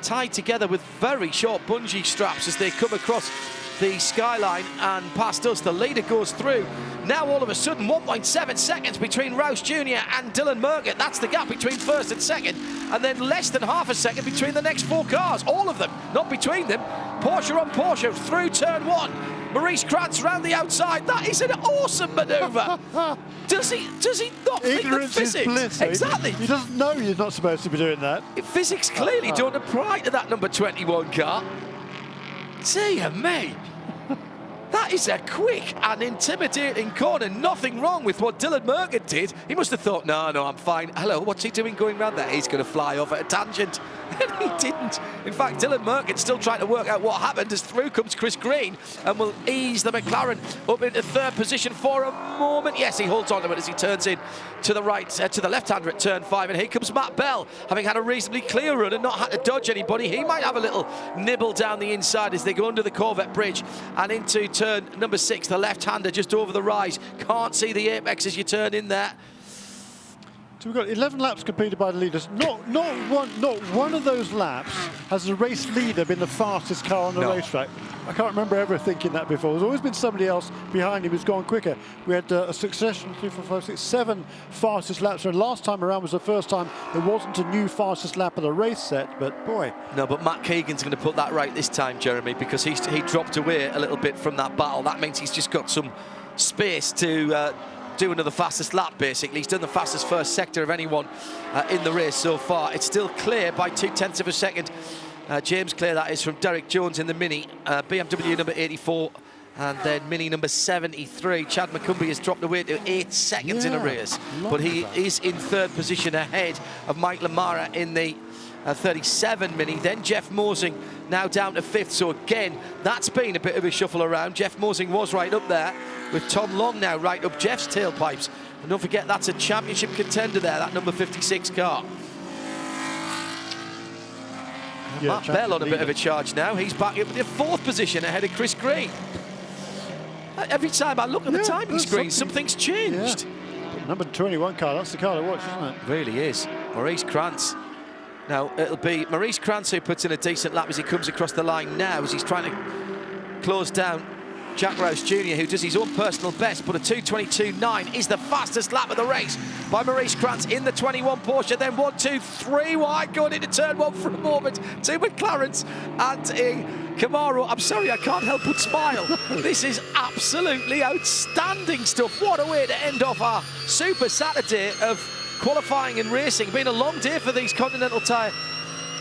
Tied together with very short bungee straps as they come across the skyline and past us. The leader goes through. Now all of a sudden 1.7 seconds between Rouse Jr. and Dylan Merget. That's the gap between first and second. And then less than half a second between the next four cars. All of them, not between them. Porsche on Porsche through turn one. Maurice Krantz round the outside. That is an awesome manoeuvre. Does he not think that physics? Is bliss, exactly. He doesn't know he's not supposed to be doing that. Physics clearly don't apply to that number 21 car. Dear me. That is a quick and intimidating corner. Nothing wrong with what Dylan Mergen did. He must have thought, no, I'm fine. Hello, what's he doing going round there? He's going to fly off at a tangent. And he didn't. In fact, Dylan Mergen's still trying to work out what happened as through comes Chris Green and will ease the McLaren up into third position for a moment. Yes, he holds on to it as he turns in to the right, to the left-hander at turn 5. And here comes Matt Bell, having had a reasonably clear run and not had to dodge anybody. He might have a little nibble down the inside as they go under the Corvette bridge and into turn number 6, the left-hander just over the rise. Can't see the apex as you turn in there. So we've got 11 laps completed by the leaders. Not one of those laps has the race leader been the fastest car on the racetrack. I can't remember ever thinking that before. There's always been somebody else behind him who's gone quicker. We had a succession, 3, 4, 5, 6, 7 fastest laps. And last time around was the first time there wasn't a new fastest lap of the race set, but boy. No, but Matt Keegan's going to put that right this time, Jeremy, because he dropped away a little bit from that battle. That means he's just got some space to do another fastest lap, basically. He's done the fastest first sector of anyone in the race so far. It's still clear by 0.2 of a second. James Clear, that is, from Derek Jones in the Mini. BMW number 84 and then Mini number 73. Chad McCumbee has dropped away to 8 seconds in a race, but he is in third position ahead of Mike Lamara in the 37 Mini. Then Jeff Mosing now down to 5th. So again, that's been a bit of a shuffle around. Jeff Mosing was right up there with Tom Long now right up Jeff's tailpipes. And don't forget, that's a championship contender there, that number 56 car. Yeah, Matt Bell on a bit of a charge now. He's back up in the 4th position ahead of Chris Green. Every time I look at the timing screen, something's changed. Yeah. Number 21 car, that's the car to watch, isn't it? Really is. Maurice Krantz. Now, it'll be Maurice Krantz who puts in a decent lap as he comes across the line now, as he's trying to close down Jack Rouse Jr., who does his own personal best, but a 2:22.9 is the fastest lap of the race by Maurice Krantz in the 21 Porsche. Then 1, 2, 3 wide going into turn 1 for a moment. 2 McLarens and a Camaro. I'm sorry, I can't help but smile. This is absolutely outstanding stuff. What a way to end off our Super Saturday of qualifying and racing. Been a long day for these Continental Tire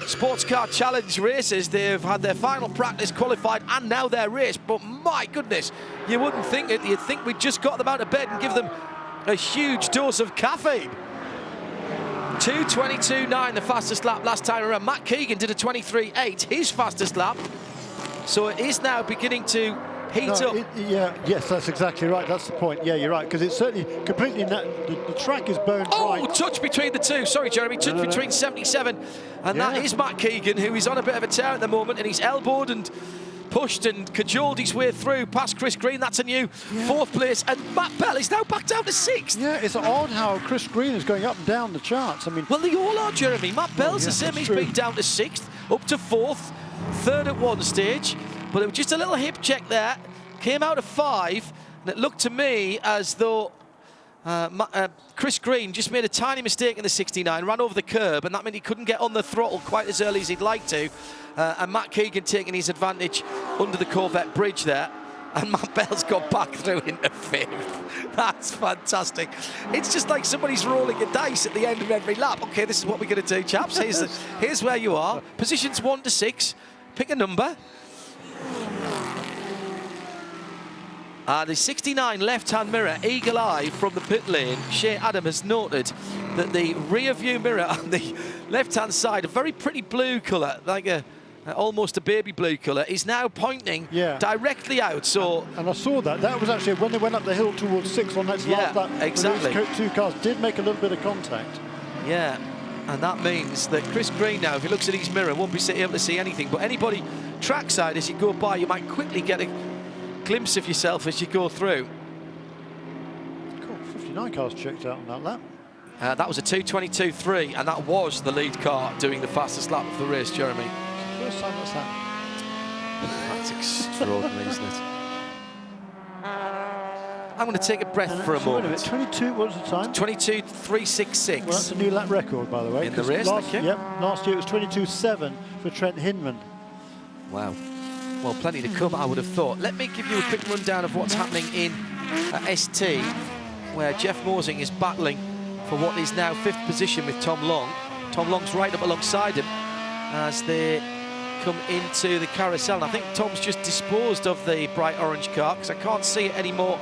SportsCar Challenge races. They've had their final practice, qualified, and now their race. But my goodness, you wouldn't think it. You'd think we'd just got them out of bed and give them a huge dose of caffeine. 2:22.9, the fastest lap last time around. Matt Keegan did a 23.8, his fastest lap. So it is now beginning to heat up. Yes, that's exactly right. That's the point. Yeah, you're right, because it's certainly completely the track is bone dry. Oh, touch between the two. Sorry, Jeremy. Touch between 77 and that is Matt Keegan, who is on a bit of a tear at the moment, and he's elbowed and pushed and cajoled his way through past Chris Green. That's a new 4th place, and Matt Bell is now back down to 6th. Yeah, it's odd how Chris Green is going up and down the charts. I mean, well, they all are, Jeremy. Matt Bell's the same. He's been down to 6th, up to 4th, 3rd at one stage. But it was just a little hip check there. Came out of 5, and it looked to me as though Chris Green just made a tiny mistake in the 69, ran over the curb, and that meant he couldn't get on the throttle quite as early as he'd like to. And Matt Keegan taking his advantage under the Corvette bridge there. And Matt Bell's got back through into 5th. That's fantastic. It's just like somebody's rolling a dice at the end of every lap. Okay, this is what we're going to do, chaps. Here's where you are. Positions 1 to 6. Pick a number. The 69 left-hand mirror, eagle eye from the pit lane. Shea Adam has noted that the rear view mirror on the left-hand side, a very pretty blue colour, like almost a baby blue colour, is now pointing directly out. So, and I saw that. That was actually when they went up the hill towards 6 on that last lap. Exactly. Those 2 cars did make a little bit of contact. Yeah, and that means that Chris Green now, if he looks at his mirror, won't be able to see anything. But anybody trackside, as you go by, you might quickly get a glimpse of yourself as you go through. Cool. 59 cars checked out on that lap. That was a 2:22.3, and that was the lead car doing the fastest lap of the race, Jeremy. First time that's happened. That's extraordinary, isn't it? I'm going to take a breath for a moment. 22, what was the time? 22.366. Well, that's a new lap record, by the way. In the race, last year it was 22.7 for Trent Hinman. Wow. Well, plenty to come, I would have thought. Let me give you a quick rundown of what's happening in ST, where Jeff Mosing is battling for what is now 5th position with Tom Long. Tom Long's right up alongside him as they come into the carousel. And I think Tom's just disposed of the bright orange car because I can't see it anymore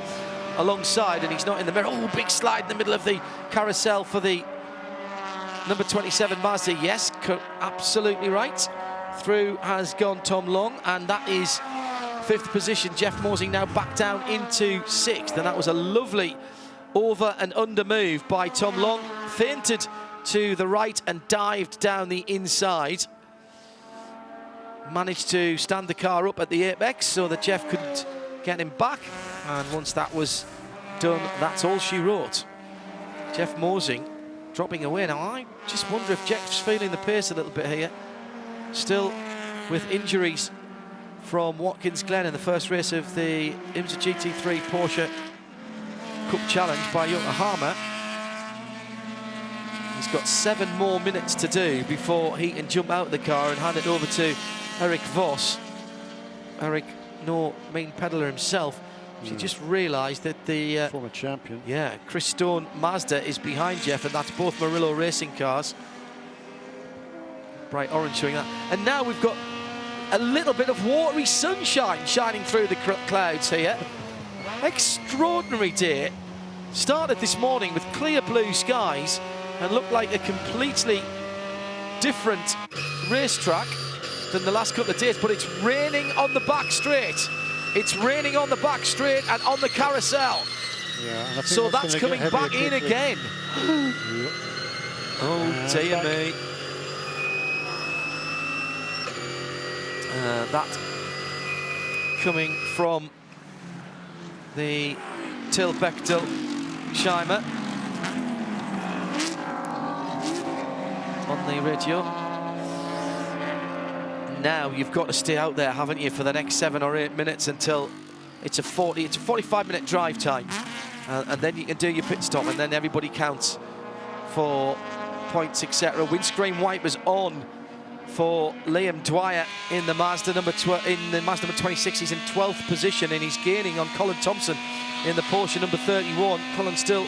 alongside, and he's not in the mirror. Oh, big slide in the middle of the carousel for the number 27 Mazda. Yes, absolutely right. Through has gone Tom Long, and that is 5th position. Jeff Mosing now back down into 6th, and that was a lovely over and under move by Tom Long. Feinted to the right and dived down the inside. Managed to stand the car up at the apex so that Jeff couldn't get him back, and once that was done, that's all she wrote. Jeff Mosing dropping away. Now I just wonder if Jeff's feeling the pace a little bit here. Still with injuries from Watkins Glen in the first race of the IMSA GT3 Porsche Cup Challenge by Yokohama. He's got 7 more minutes to do before he can jump out of the car and hand it over to Eric Voss. Eric, no mean peddler himself. She just realised that the former champion. Yeah, Chris Stone Mazda is behind Jeff, and that's both Merlot Racing cars. Bright orange showing that. And now we've got a little bit of watery sunshine shining through the clouds here. Extraordinary day. Started this morning with clear blue skies and looked like a completely different racetrack than the last couple of days, but it's raining on the back straight. It's raining on the back straight and on the carousel. Yeah, so that's coming back in again. Oh, dear me. That coming from the Till Bechtel Scheimer on the radio. Now you've got to stay out there, haven't you, for the next 7 or 8 minutes until it's a 45-minute drive time, and then you can do your pit stop, and then everybody counts for points, etc. Windscreen wipers on for Liam Dwyer in the Mazda number 26. He's in 12th position, and he's gaining on Colin Thompson in the Porsche number 31. Colin still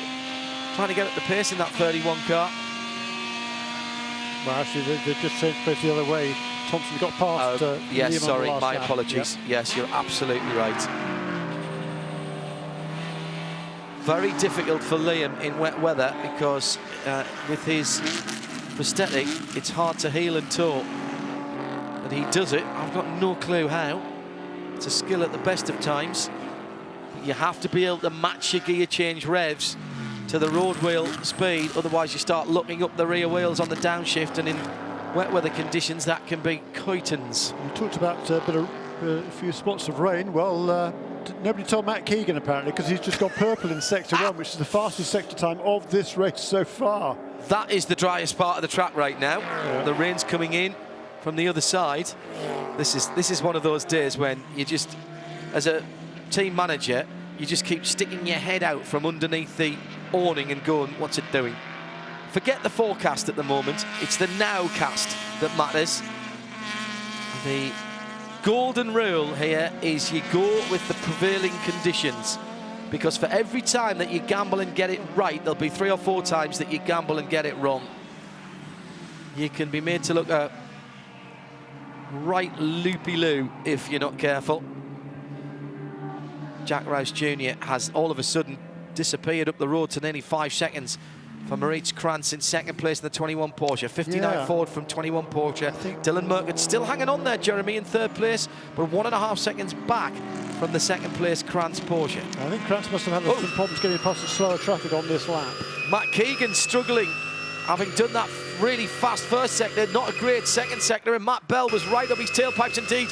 trying to get at the pace in that 31 car. Well, actually, they just changed place the other way. Thompson got past. Yes, Liam sorry, my lap. apologies. Yep. Yes, you're absolutely right. Very difficult for Liam in wet weather because with his prosthetic, it's hard to heel and tow. But he does it. I've got no clue how. It's a skill at the best of times. But you have to be able to match your gear change revs to the road wheel speed. Otherwise, you start looking up the rear wheels on the downshift, and in wet weather conditions, that can be coitons. You talked about a few spots of rain. Well, nobody told Matt Keegan, apparently, because he's just got purple in Sector 1, which is the fastest sector time of this race so far. That is the driest part of the track right now. Yeah. The rain's coming in from the other side. This is one of those days when you just, as a team manager, you just keep sticking your head out from underneath the awning and going, what's it doing? Forget the forecast at the moment. It's the nowcast that matters. The golden rule here is you go with the prevailing conditions, because for every time that you gamble and get it right, there'll be 3 or 4 times that you gamble and get it wrong. You can be made to look a right loopy-loo if you're not careful. Jack Rouse Jr. has all of a sudden disappeared up the road to nearly 5 seconds for Maurice Krantz in second place in the 21 Porsche. 59 Ford from 21 Porsche. Dylan Merkert still hanging on there, Jeremy, in third place, but 1.5 seconds back from the second place Krantz Porsche. I think Krantz must have had some problems getting past the slower traffic on this lap. Matt Keegan struggling, having done that really fast first sector, not a great second sector, and Matt Bell was right up his tailpipes indeed.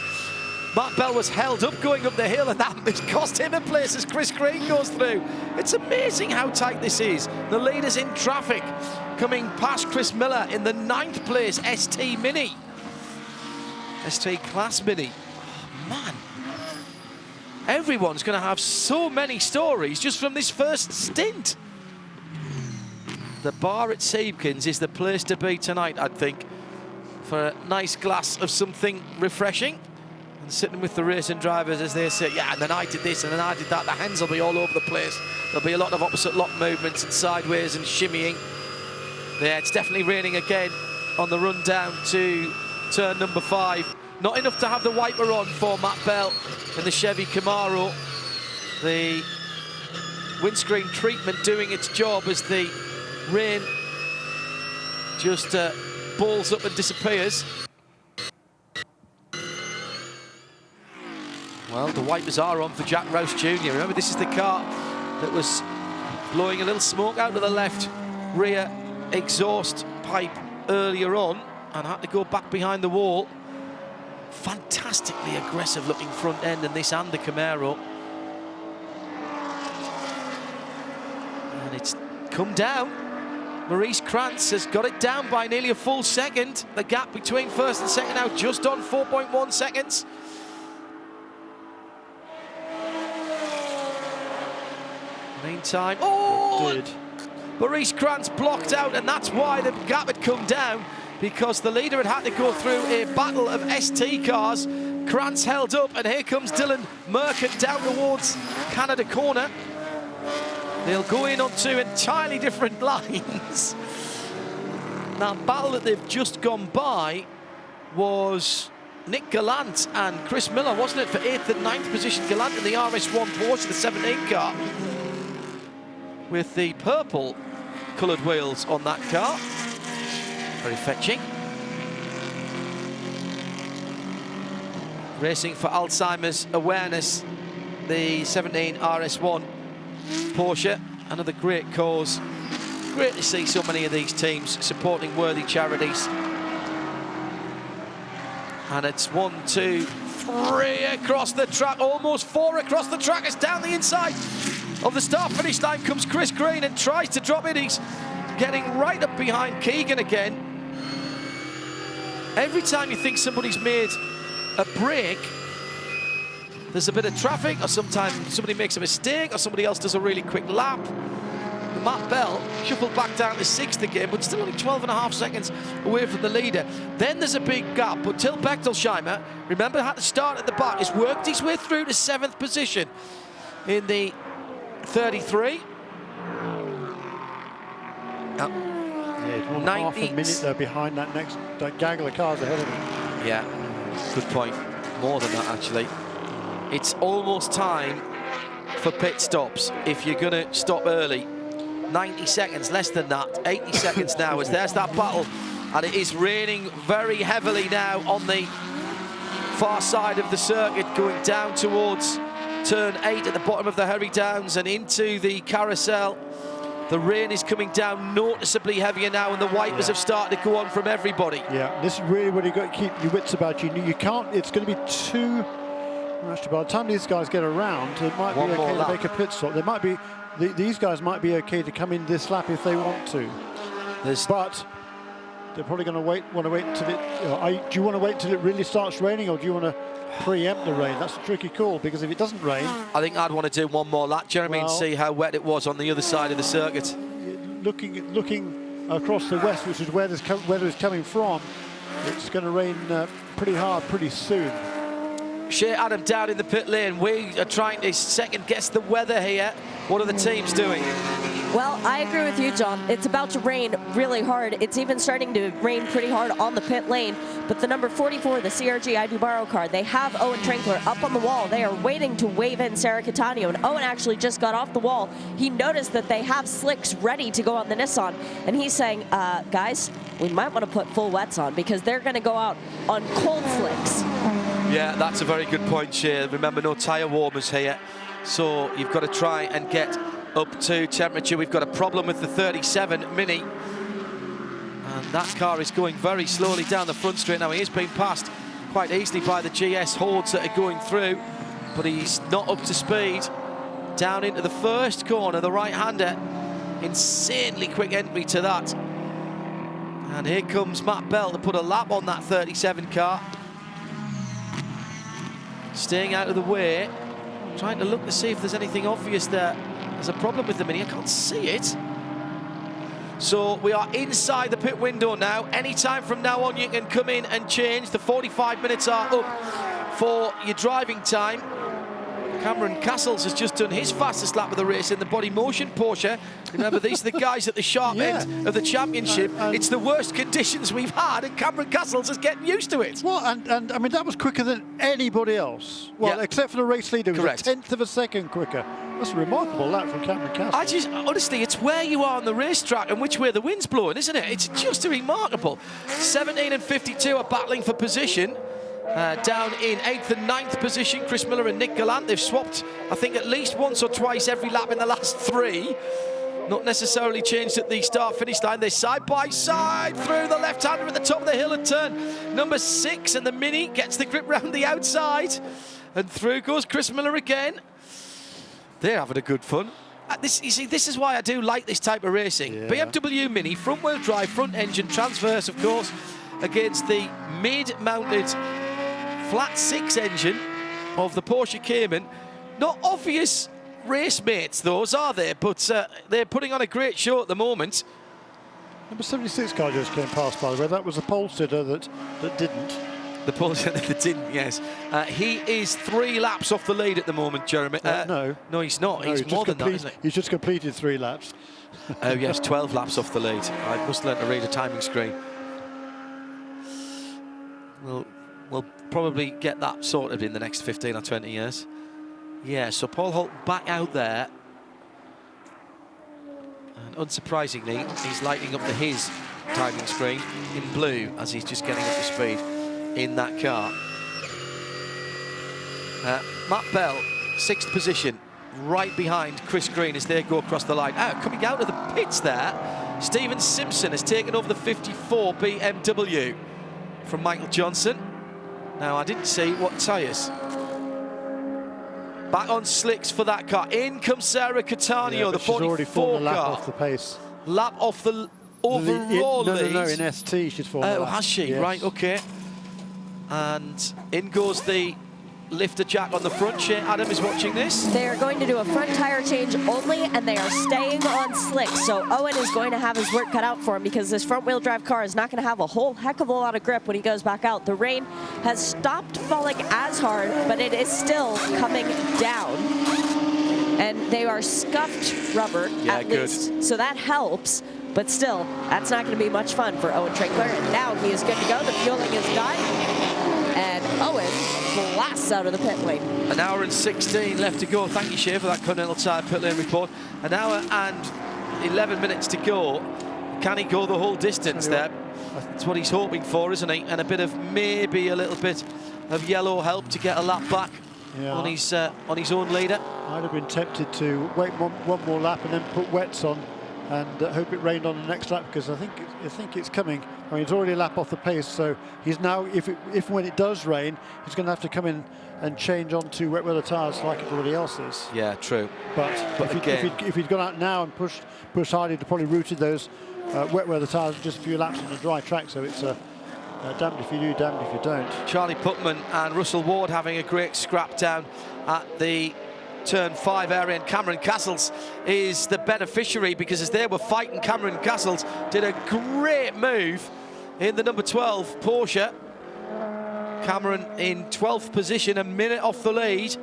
Matt Bell was held up going up the hill, and that has cost him a place as Chris Green goes through. It's amazing how tight this is. The leaders in traffic coming past Chris Miller in the 9th place ST Mini. ST Class Mini. Oh, man. Everyone's going to have so many stories just from this first stint. The bar at Siebkins is the place to be tonight, I think, for a nice glass of something refreshing. And sitting with the racing drivers as they say, yeah, and then I did this and then I did that. The hands will be all over the place. There'll be a lot of opposite lock movements and sideways and shimmying. Yeah, it's definitely raining again on the run down to turn number 5. Not enough to have the wiper on for Matt Bell in the Chevy Camaro. The windscreen treatment doing its job as the rain just balls up and disappears. Well, the wipers are on for Jack Rouse Jr. Remember, this is the car that was blowing a little smoke out of the left rear exhaust pipe earlier on and had to go back behind the wall. Fantastically aggressive looking front end in this and the Camaro. And it's come down. Maurice Krantz has got it down by nearly a full second. The gap between first and second now just on 4.1 seconds. Meantime, Maurice Krantz blocked out, and that's why the gap had come down, because the leader had to go through a battle of ST cars. Krantz held up, and here comes Dylan Merkert down towards Canada Corner. They'll go in on 2 entirely different lines. That battle that they've just gone by was Nick Gallant and Chris Miller, wasn't it, for 8th and 9th position. Gallant in the RS1 Porsche, the 17 car, with the purple coloured wheels on that car. Very fetching. Racing for Alzheimer's awareness, the 17 RS1 Porsche, another great cause. Great to see so many of these teams supporting worthy charities. And it's 1, 2, 3 across the track, almost 4 across the track. It's down the inside of the start-finish line comes Chris Green and tries to drop it. He's getting right up behind Keegan again. Every time you think somebody's made a break, there's a bit of traffic, or sometimes somebody makes a mistake, or somebody else does a really quick lap. Matt Bell shuffled back down to 6th again, but still only 12.5 seconds away from the leader. Then there's a big gap, but Till Bechtelsheimer, remember, had to start at the back. He's worked his way through to 7th position in the 33. Yeah, half a minute though behind that gaggle of cars ahead of him. Yeah, good point. More than that, actually. It's almost time for pit stops if you're going to stop early. 90 seconds, less than that. 80 seconds now, as there's that battle. And it is raining very heavily now on the far side of the circuit, going down towards turn 8 at the bottom of the Hurry Downs and into the carousel. The rain is coming down noticeably heavier now, and the wipers have started to go on from everybody. Yeah, this is really what you've got to keep your wits about you. You can't, it's going to be too... Actually, by the time these guys get around, it might be okay to make a pit stop. There might be, these guys might be okay to come in this lap if they want to. But they're probably going to want to wait until it. Do you want to wait until it really starts raining, or do you want to preempt the rain? That's a tricky call, because if it doesn't rain, I think I'd want to do one more lap, Jeremy, and see how wet it was on the other side of the circuit. Looking across the west, which is where this weather is coming from, it's going to rain pretty hard pretty soon. Shea Adam down in the pit lane. We are trying to second guess the weather here. What are the teams doing? Well, I agree with you, John. It's about to rain really hard. It's even starting to rain pretty hard on the pit lane. But the number 44, the CRG I Do Borrow car, they have Owen Trinkler up on the wall. They are waiting to wave in Sarah Catania. And Owen actually just got off the wall. He noticed that they have slicks ready to go on the Nissan. And he's saying, guys, we might want to put full wets on, because they're going to go out on cold slicks. Yeah, that's a very good point, Shea. Remember, no tyre warmers here. So you've got to try and get up to temperature. We've got a problem with the 37 Mini. And that car is going very slowly down the front straight now. He is being passed quite easily by the GS hordes that are going through, but he's not up to speed. Down into the first corner, the right-hander. Insanely quick entry to that. And here comes Matt Bell to put a lap on that 37 car. Staying out of the way. Trying to look to see if there's anything obvious there. There's a problem with the Mini. I can't see it. So we are inside the pit window now. Anytime from now on, you can come in and change. The 45 minutes are up for your driving time. Cameron Castles has just done his fastest lap of the race in the body motion Porsche. Remember, these are the guys at the sharp end of the championship. It's the worst conditions we've had, and Cameron Castles is getting used to it. Well, and I mean, that was quicker than anybody else. Well, except for the race leader, who was a tenth of a second quicker. That's a remarkable lap from Cameron Castles. Honestly, it's where you are on the racetrack and which way the wind's blowing, isn't it? It's just remarkable. 17 and 52 are battling for position. Down in 8th and 9th position, Chris Miller and Nick Gallant. They've swapped, I think, at least once or twice every lap in the last 3. Not necessarily changed at the start-finish line. They're side by side through the left-hander at the top of the hill and turn number 6, and the Mini gets the grip round the outside. And through goes Chris Miller again. They're having a good fun. You see, this is why I do like this type of racing. BMW Mini, front-wheel drive, front engine, transverse, of course, against the mid-mounted flat 6 engine of the Porsche Cayman. Not obvious race mates, those, are they? But they're putting on a great show at the moment. Number 76 car just came past, by the way. That was a pole sitter that didn't. The pole sitter that didn't, yes. He is 3 laps off the lead at the moment, Jeremy. No, he's not. No, he's more than that, isn't he? He's just completed 3 laps. Oh, yes, 12 laps off the lead. I must learn to read a timing screen. We'll probably get that sorted in the next 15 or 20 years. Yeah, so Paul Holt back out there. And unsurprisingly, he's lighting up his timing screen in blue as he's just getting up to speed in that car. Matt Bell, 6th position, right behind Chris Green as they go across the line. Coming out of the pits there, Stephen Simpson has taken over the 54 BMW from Michael Johnson. Now, I didn't see what tyres. Back on slicks for that car. In comes Sarah Catania, the 44 car. Lap off the pace. Lap off the overall lead. No, in ST she's fallen. Oh, has she? Yes. Right, okay. And in goes the lifter jack on the front. Shea Adam is watching this. They are going to do a front tire change only, and they are staying on slicks. So Owen is going to have his work cut out for him, because this front-wheel drive car is not going to have a whole heck of a lot of grip when he goes back out. The rain has stopped falling as hard, but it is still coming down. And they are scuffed rubber, at least. So that helps. But still, that's not going to be much fun for Owen Trinkler. And now he is good to go. The fueling is done. And Owen blasts out of the pit lane. An hour and 16 left to go. Thank you, Shea, for that Continental Tire pit lane report. An hour and 11 minutes to go. Can he go the whole distance there? That's what he's hoping for, isn't he? And a bit of, maybe a little bit of yellow help to get a lap back on his own leader. I'd have been tempted to wait one more lap and then put wets on and hope it rained on the next lap, because I think it's coming. I mean, it's already a lap off the pace, so he's now, if when it does rain, he's going to have to come in and change onto wet weather tyres like everybody else is. Yeah, true. But if he'd gone out now and pushed hard, he'd have probably routed those wet weather tyres just a few laps on the dry track. So it's damned if you do, damned if you don't. Charlie Putman and Russell Ward having a great scrap down at the Turn 5 area, and Cameron Castles is the beneficiary, because as they were fighting, Cameron Castles did a great move in the number 12 Porsche. Cameron in 12th position, a minute off the lead.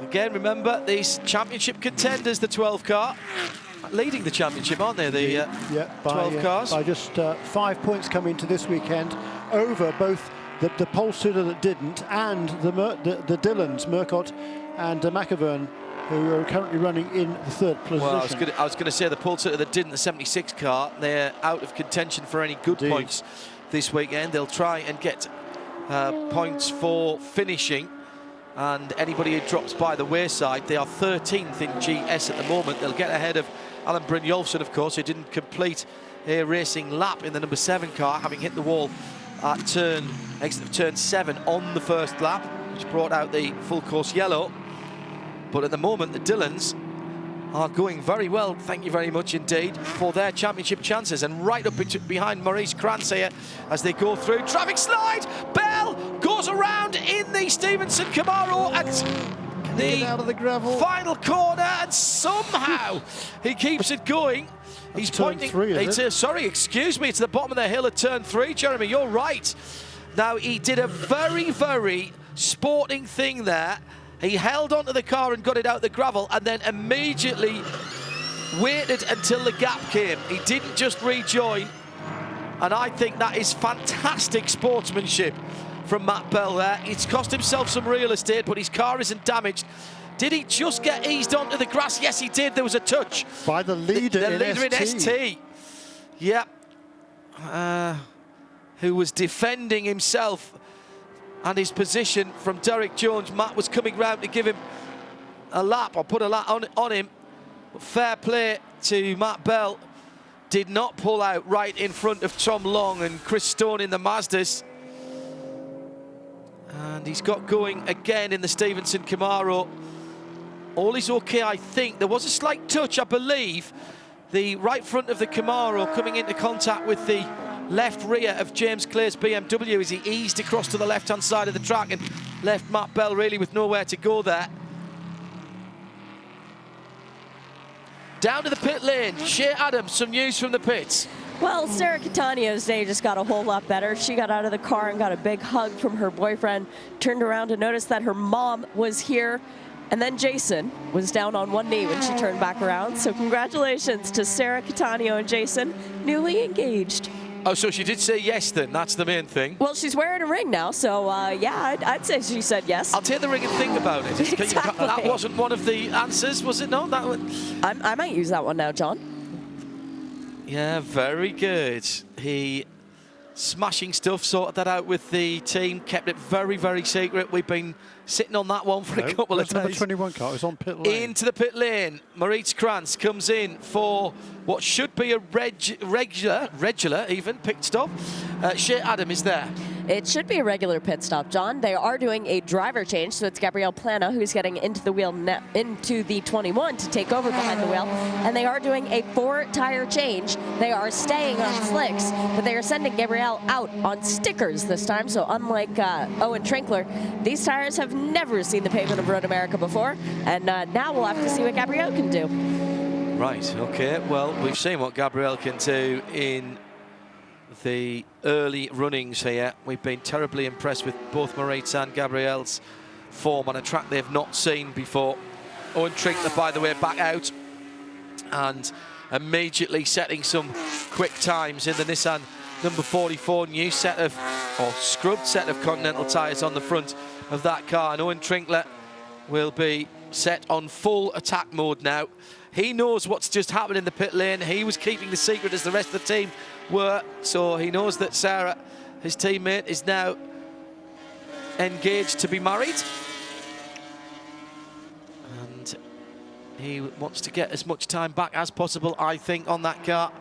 Again, remember, these championship contenders, the 12 car, leading the championship, aren't they? The 12 cars. By just 5 points coming into this weekend over both the pole sitter that didn't and the Dylans, Murcott and McAvern, who are currently running in the third position. Well, I was going to say the pole sitter that didn't, the 76 car, they're out of contention for any good points this weekend. They'll try and get points for finishing, and anybody who drops by the wayside, they are 13th in GS at the moment. They'll get ahead of Alan Brynjolfsson, of course, who didn't complete a racing lap in the number 7 car, having hit the wall at exit of turn 7 on the first lap, which brought out the full course yellow. But at the moment, the Dylans are going very well, thank you very much indeed, for their championship chances. And right up behind Maurice Krantz here as they go through. Traffic slide! Bell goes around in the Stevenson Camaro at the out of the gravel. Final corner, and somehow he keeps it going. He's pointing. Sorry, excuse me, it's the bottom of the hill at turn 3, Jeremy, you're right. Now, he did a very, very sporting thing there. He held onto the car and got it out the gravel, and then immediately waited until the gap came. He didn't just rejoin, and I think that is fantastic sportsmanship from Matt Bell there. It's cost himself some real estate, but his car isn't damaged. Did he just get eased onto the grass? Yes, he did. There was a touch. By the leader, in ST. Yeah. Who was defending himself and his position from Derek Jones. Matt was coming round to give him a lap, or put a lap on him. But fair play to Matt Bell. Did not pull out right in front of Tom Long and Chris Stone in the Mazdas. And he's got going again in the Stevenson Camaro. All is okay, I think. There was a slight touch, I believe. The right front of the Camaro coming into contact with the left rear of James Clay's BMW as he eased across to the left-hand side of the track and left Matt Bell really with nowhere to go there. Down to the pit lane, Shea Adams, some news from the pits. Well, Sarah Catania's day just got a whole lot better. She got out of the car and got a big hug from her boyfriend, turned around to notice that her mom was here, and then Jason was down on one knee when she turned back around. So congratulations to Sarah Catania and Jason, newly engaged. Oh, so she did say yes then, that's the main thing. Well, she's wearing a ring now, so yeah, I'd say she said yes. I'll take the ring and think about it. Exactly. That wasn't one of the answers, was it? No, that one. I might use that one now, John. Yeah, very good. He smashing stuff, sorted that out with the team, kept it very, very secret. We've been sitting on that one for a couple of days. Number 21 car was on pit lane. Into the pit lane, Maurice Krantz comes in for what should be a regular even pit stop. Shea Adam is there. It should be a regular pit stop, John. They are doing a driver change, so it's Gabrielle Plana who's getting into the wheel into the 21 to take over behind the wheel, and they are doing a 4-tire change. They are staying on slicks, but they are sending Gabrielle out on stickers this time. So unlike Owen Trinkler, these tires have never seen the pavement of Road America before, and now we'll have to see what Gabrielle can do. Right, okay, well, we've seen what Gabrielle can do in the early runnings here. We've been terribly impressed with both Maurice and Gabrielle's form on a track they've not seen before. Owen Trinkler, by the way, back out and immediately setting some quick times in the Nissan number 44, new set of, or scrubbed set of Continental tyres on the front of that car. And Owen Trinkler will be set on full attack mode now. He knows what's just happened in the pit lane. He was keeping the secret as the rest of the team were, so he knows that Sarah, his teammate, is now engaged to be married. And He wants to get as much time back as possible, I think, on that car.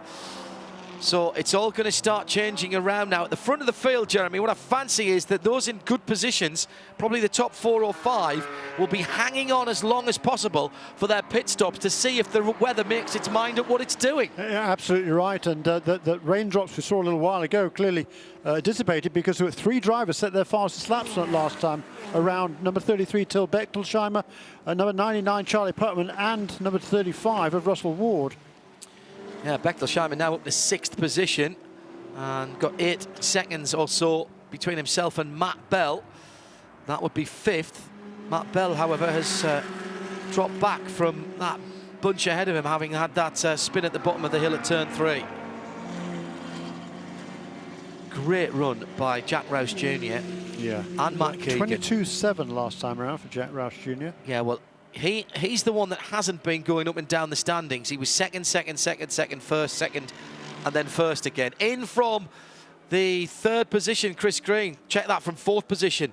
So it's all going to start changing around now. At the front of the field, Jeremy, what I fancy is that those in good positions, probably the top 4 or 5, will be hanging on as long as possible for their pit stops to see if the weather makes its mind up what it's doing. Yeah, absolutely right. And the raindrops we saw a little while ago clearly dissipated because there were 3 drivers set their fastest laps last time around. Number 33, Till Bechtel, number 99, Charlie Putman, and number 35 of Russell Ward. Yeah, Bechtel now up to 6th position and got 8 seconds or so between himself and Matt Bell. That would be 5th. Matt Bell, however, has dropped back from that bunch ahead of him, having had that spin at the bottom of the hill at turn 3. Great run by Jack Rouse Jr. Yeah. And Matt Keegan. 22.7 last time around for Jack Rouse Jr. Yeah, well, he's the one that hasn't been going up and down the standings. He was second, first, second, and then first again. In from the 3rd position, Chris Green. Check that, from 4th position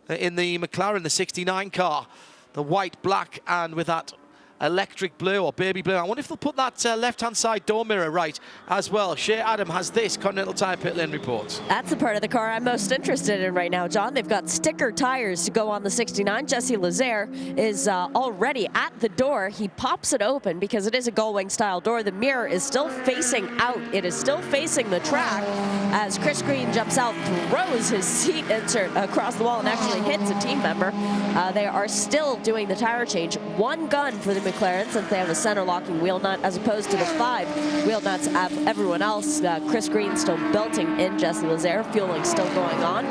in the McLaren, the 69 car. The white, black, and with that electric blue or baby blue. I wonder if they'll put that left-hand side door mirror right as well. Shea Adam has this Continental Tire pit lane report. That's the part of the car I'm most interested in right now, John. They've got sticker tires to go on the 69. Jesse Lazaire is already at the door. He pops it open because it is a gull-wing style door. The mirror is still facing out. It is still facing the track as Chris Green jumps out, throws his seat insert across the wall and actually hits a team member. They are still doing the tire change. One gun for the McLaren, since they have a center locking wheel nut as opposed to the 5 wheel nuts of everyone else. Chris Green still belting in Jesse Lazaire, fueling still going on.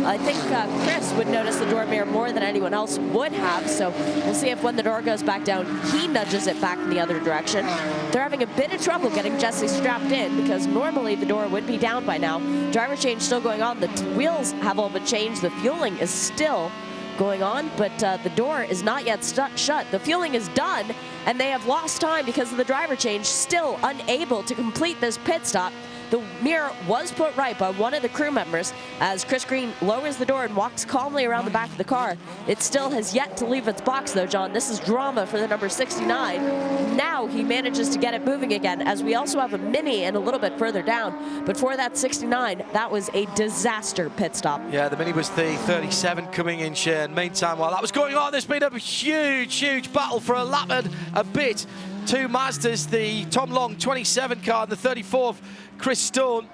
I think Chris would notice the door mirror more than anyone else would have, so we'll see if when the door goes back down, he nudges it back in the other direction. They're having a bit of trouble getting Jesse strapped in because normally the door would be down by now. Driver change still going on. The wheels have all but changed. The fueling is still going on, but the door is not yet shut. The fueling is done, and they have lost time because of the driver change, still unable to complete this pit stop. The mirror was put right by one of the crew members as Chris Green lowers the door and walks calmly around the back of the car. It still has yet to leave its box, though, John. This is drama for the number 69. Now he manages to get it moving again, as we also have a Mini and a little bit further down. But for that 69, that was a disaster pit stop. Yeah, the Mini was the 37 coming in, Shane. Meantime, while that was going on, there's been a huge battle for a lap and a bit. 2 Mazdas, the Tom Long 27 car and the 34 of Chris Stone.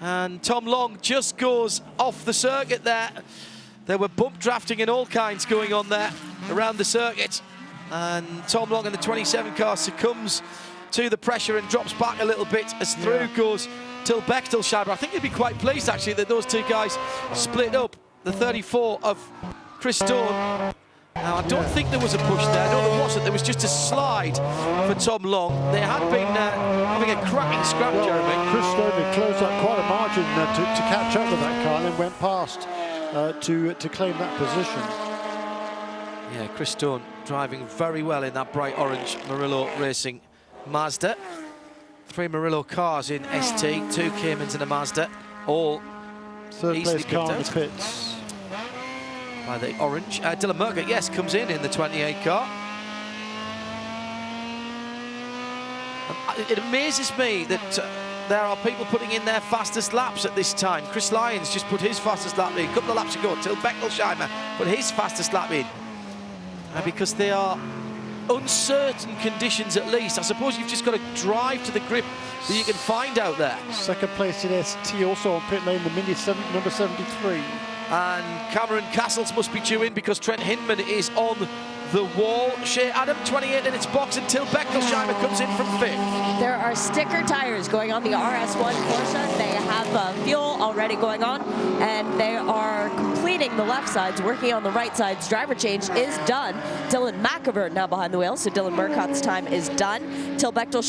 And Tom Long just goes off the circuit there. There were bump drafting and all kinds going on there around the circuit. And Tom Long in the 27 car succumbs to the pressure and drops back a little bit as through goes Till Bechtel. I think he'd be quite pleased, actually, that those 2 guys split up. The 34 of Chris Stone. Now, I don't think there was a push there. No, there wasn't. There was just a slide for Tom Long. They had been having a cracking scrap, Jeremy. Chris Stone had closed up quite a margin to catch up with that car and then went past to claim that position. Yeah, Chris Stone driving very well in that bright orange Merlot Racing Mazda. 3 Murillo cars in ST, 2 Caymans and a Mazda, all 3rd place car in the pits. By the orange. Dylan Merker, yes, comes in the 28 car. It amazes me that there are people putting in their fastest laps at this time. Chris Lyons just put his fastest lap in a couple of laps ago. Till Bechtel put his fastest lap in. Because they are uncertain conditions, at least. I suppose you've just got to drive to the grip that you can find out there. 2nd place in ST, also on pit lane, the Mini number 73. And Cameron Castles must be due in because Trent Hinman is on the wall. Shea Adam, 28 in its box until Bechtel comes in from 5th. There are sticker tires going on the RS1 Porsche. They have fuel already going on, and they are completing the left sides, working on the right sides. Driver change is done. Dylan McIver now behind the wheel, so Dylan Murcott's time is done. Till Bechtel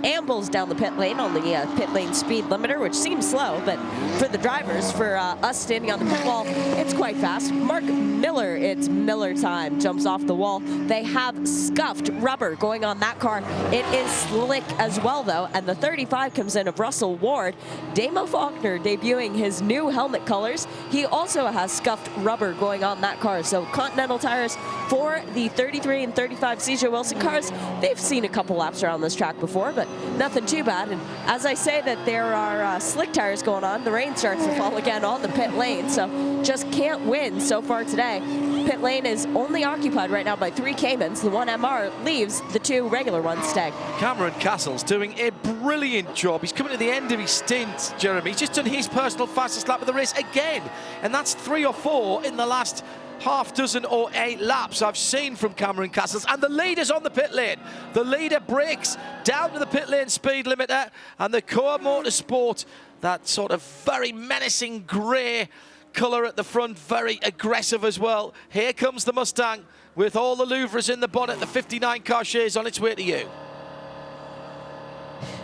ambles down the pit lane on the pit lane speed limiter, which seems slow, but for the drivers, for us standing on the pit wall, it's quite fast. Mark Miller, it's Miller time, jumps off the wall. They have scuffed rubber going on that car. It is slick as well, though, and the 35 comes in of Russell Ward. Damo Faulkner debuting his new helmet colors. He also has scuffed rubber going on that car. So Continental tires for the 33 and 35 CJ Wilson cars, they've seen a couple laps around this track before, but nothing too bad. And as I say that there are slick tires going on, the rain starts to fall again on the pit lane, so just can't win so far today. Pit lane is only occupied right now by 3 Caymans. The one MR leaves, the 2 regular ones stay. Cameron Castle's doing a brilliant job. He's coming to the end of his stint, Jeremy. He's just done his personal fastest lap of the race again, and that's 3 or 4 in the last half dozen or 8 laps I've seen from Cameron Castles. And the leader's on the pit lane. The leader breaks down to the pit lane speed limiter, and the Core Motorsport, that sort of very menacing grey colour at the front, very aggressive as well. Here comes the Mustang with all the louvres in the bonnet. The 59 car shares on its way to you.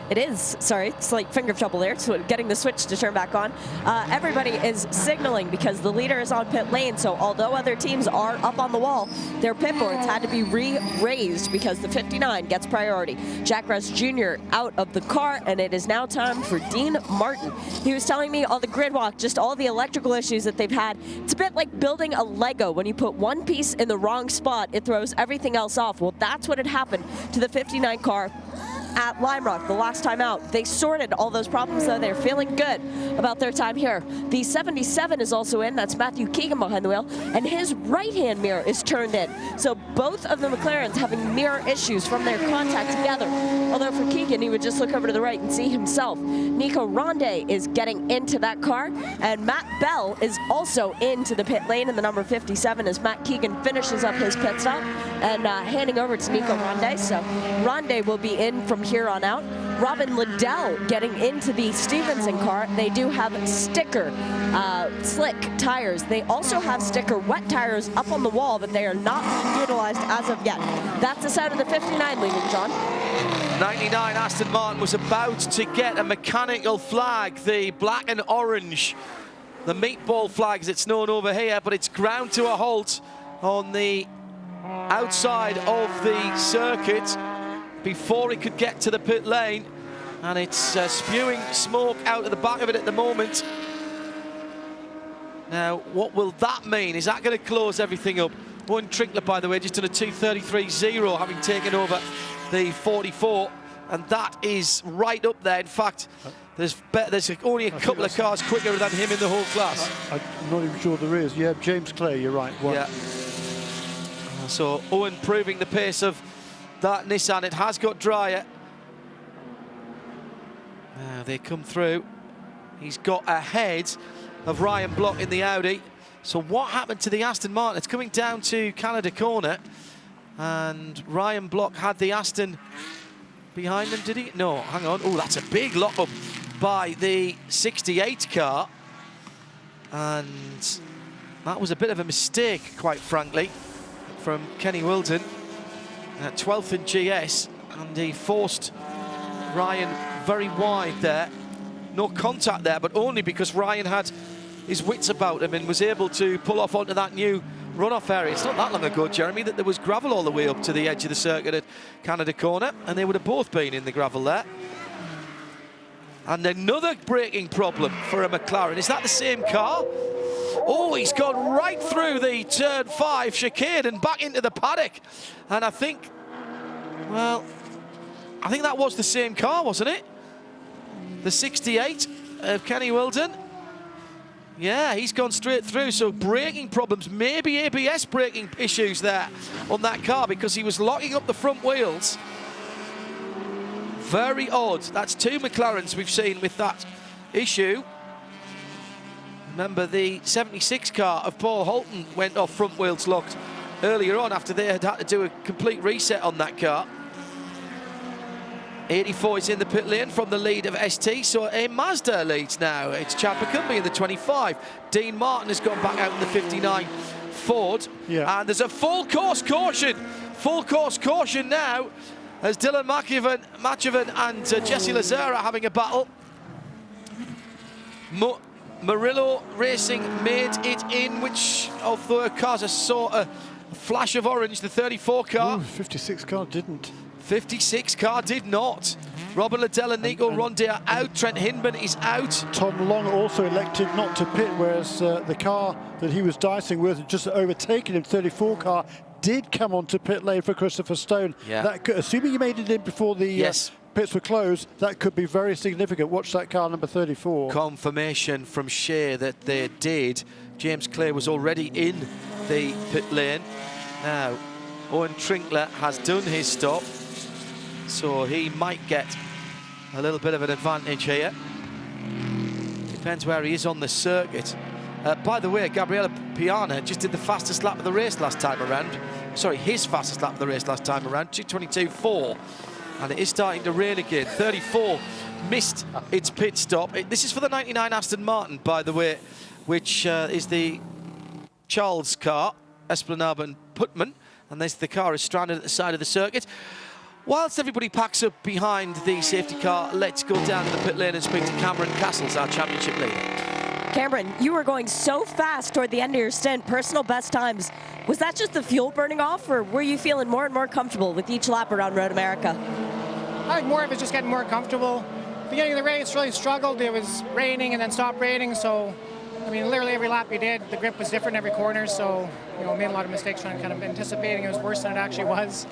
It is, sorry, slight finger trouble there, so getting the switch to turn back on. Everybody is signaling because the leader is on pit lane, so although other teams are up on the wall, their pit boards had to be re-raised because the 59 gets priority. Jack Rouse Jr. out of the car, and it is now time for Dean Martin. He was telling me on the grid walk, just all the electrical issues that they've had. It's a bit like building a Lego. When you put one piece in the wrong spot, it throws everything else off. Well, that's what had happened to the 59 car at Lime Rock the last time out. They sorted all those problems, though. They're feeling good about their time here. The 77 is also in. That's Matthew Keegan behind the wheel, and his right-hand mirror is turned in. So both of the McLarens having mirror issues from their contact together. Although for Keegan, he would just look over to the right and see himself. Nico Ronde is getting into that car, and Matt Bell is also into the pit lane in the number 57 as Matt Keegan finishes up his pit stop and handing over to Nico Ronde. So Ronde will be in from here on out. Robin Liddell getting into the Stevenson car. They do have sticker slick tires. They also have sticker wet tires up on the wall, but they are not being utilized as of yet. That's the side of the 59 leaving, John. 99 Aston Martin was about to get a mechanical flag, the black and orange, the meatball flag as it's known over here, but it's ground to a halt on the outside of the circuit before it could get to the pit lane, and it's spewing smoke out of the back of it at the moment. Now, what will that mean? Is that going to close everything up? Owen Trinkler, by the way, just done a 2:33.0, having taken over the 44, and that is right up there. In fact, there's only a couple of cars quicker than him in the whole class. I'm not even sure there is. Yeah, James Clay, you're right. One. Yeah. So Owen proving the pace of that Nissan. It has got drier. Now they come through. He's got ahead of Ryan Block in the Audi. So what happened to the Aston Martin? It's coming down to Canada corner, and Ryan Block had the Aston behind him, did he? No, hang on. Oh, that's a big lock-up by the 68 car, and that was a bit of a mistake, quite frankly, from Kenny Wilton at 12th in GS, and he forced Ryan very wide there. No contact there, but only because Ryan had his wits about him and was able to pull off onto that new runoff area. It's not that long ago, Jeremy, that there was gravel all the way up to the edge of the circuit at Canada corner, and they would have both been in the gravel there. And another braking problem for a McLaren. Is that the same car? Oh, he's gone right through the turn 5 chicane and back into the paddock. And I think, well, I think that was the same car, wasn't it? The 68 of Kenny Wilton. Yeah, he's gone straight through. So braking problems, maybe ABS braking issues there on that car, because he was locking up the front wheels. Very odd. That's 2 McLarens we've seen with that issue. Remember, the 76 car of Paul Holton went off front wheels locked earlier on after they had to do a complete reset on that car. 84 is in the pit lane from the lead of ST, so a Mazda leads now. It's Chad McCumbee in the 25. Dean Martin has gone back out in the 59 Ford. Yeah. And there's a full course caution. Full course caution now as Dylan Matchevin and Jesse Lazara having a battle. Merlot Racing made it in, which of the cars I saw a flash of orange, the 34 car. Ooh, 56 car didn't. 56 car did not. Robin Liddell and Nico Ronde are out. Trent Hinman is out. Tom Long also elected not to pit, whereas the car that he was dicing with, just overtaken him, 34 car, did come onto pit lane for Christopher Stone. Yeah. That could, assuming he made it in before the pits were closed, that could be very significant. Watch that car, number 34. Confirmation from Shea that they did. James Clay was already in the pit lane. Now, Owen Trinkler has done his stop, so he might get a little bit of an advantage here. Depends where he is on the circuit. By the way, Gabriele Piana just did the fastest lap of the race last time around. Sorry, his fastest lap of the race last time around, 2:22.4. And it is starting to rain again. 34 missed its pit stop. This is for the 99 Aston Martin, by the way, which is the Charles car, Esplanade and Putman. And the car is stranded at the side of the circuit. Whilst everybody packs up behind the safety car, let's go down to the pit lane and speak to Cameron Castles, our championship leader. Cameron, you were going so fast toward the end of your stint, personal best times. Was that just the fuel burning off, or were you feeling more and more comfortable with each lap around Road America? I think more of it just getting more comfortable. Beginning of the race really struggled. It was raining and then stopped raining, so I mean, literally every lap you did, the grip was different every corner, so made a lot of mistakes trying to kind of anticipating it was worse than it actually was.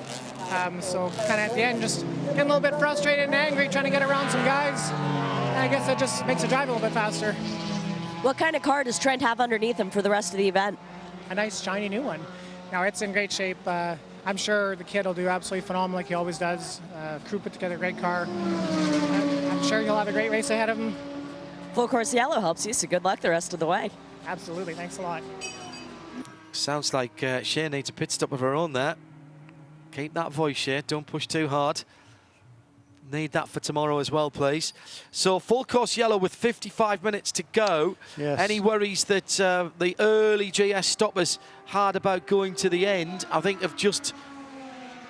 So kind of at the end, just getting a little bit frustrated and angry, trying to get around some guys. And I guess that just makes the drive a little bit faster. What kind of car does Trent have underneath him for the rest of the event? A nice, shiny new one. Now, it's in great shape. I'm sure the kid will do absolutely phenomenal like he always does. Crew put together a great car. I'm sure you'll have a great race ahead of him. Full course yellow helps you, so good luck the rest of the way. Absolutely, thanks a lot. Sounds like Shea needs a pit stop of her own there. Keep that voice, Shea, don't push too hard. Need that for tomorrow as well, please. So full course yellow with 55 minutes to go. Yes. Any worries that the early GS stoppers had about going to the end, I think have just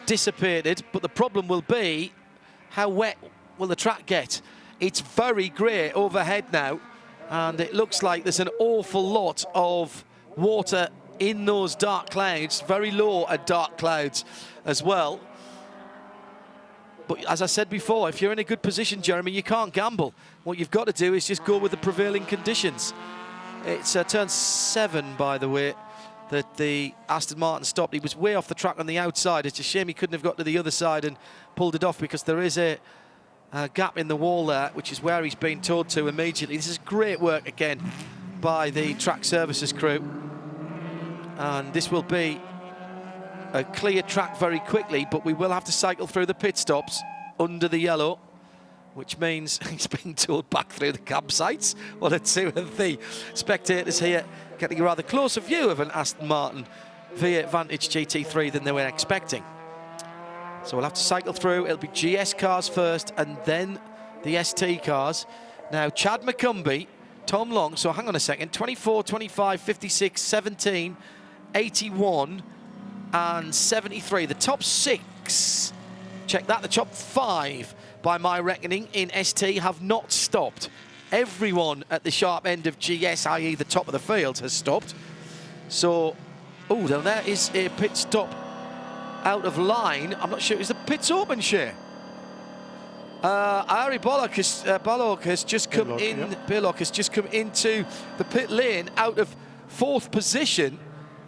dissipated. But the problem will be, how wet will the track get? It's very grey overhead now, and it looks like there's an awful lot of water in those dark clouds, very low at dark clouds as well. But as I said before, if you're in a good position, Jeremy, you can't gamble. What you've got to do is just go with the prevailing conditions. It's turn 7, by the way, that the Aston Martin stopped. He was way off the track on the outside. It's a shame he couldn't have got to the other side and pulled it off, because there is a gap in the wall there, which is where he's been towed to immediately. This is great work again by the track services crew. And this will be a clear track very quickly, but we will have to cycle through the pit stops under the yellow, which means he's being towed back through the campsites. One or two of the spectators here getting a rather closer view of an Aston Martin V8 Vantage GT3 than they were expecting. So we'll have to cycle through. It'll be GS cars first and then the ST cars. Now, Chad McCumbee, Tom Long, so hang on a second, 24, 25, 56, 17, 81, and 73. The top 6, check that, the top 5, by my reckoning, in ST have not stopped. Everyone at the sharp end of GS, i.e. the top of the field, has stopped. So, oh, there is a pit stop out of line. I'm not sure, is the pits open, Shea? Ari Bullock has just come in. Bullock has just come into the pit lane out of 4th position,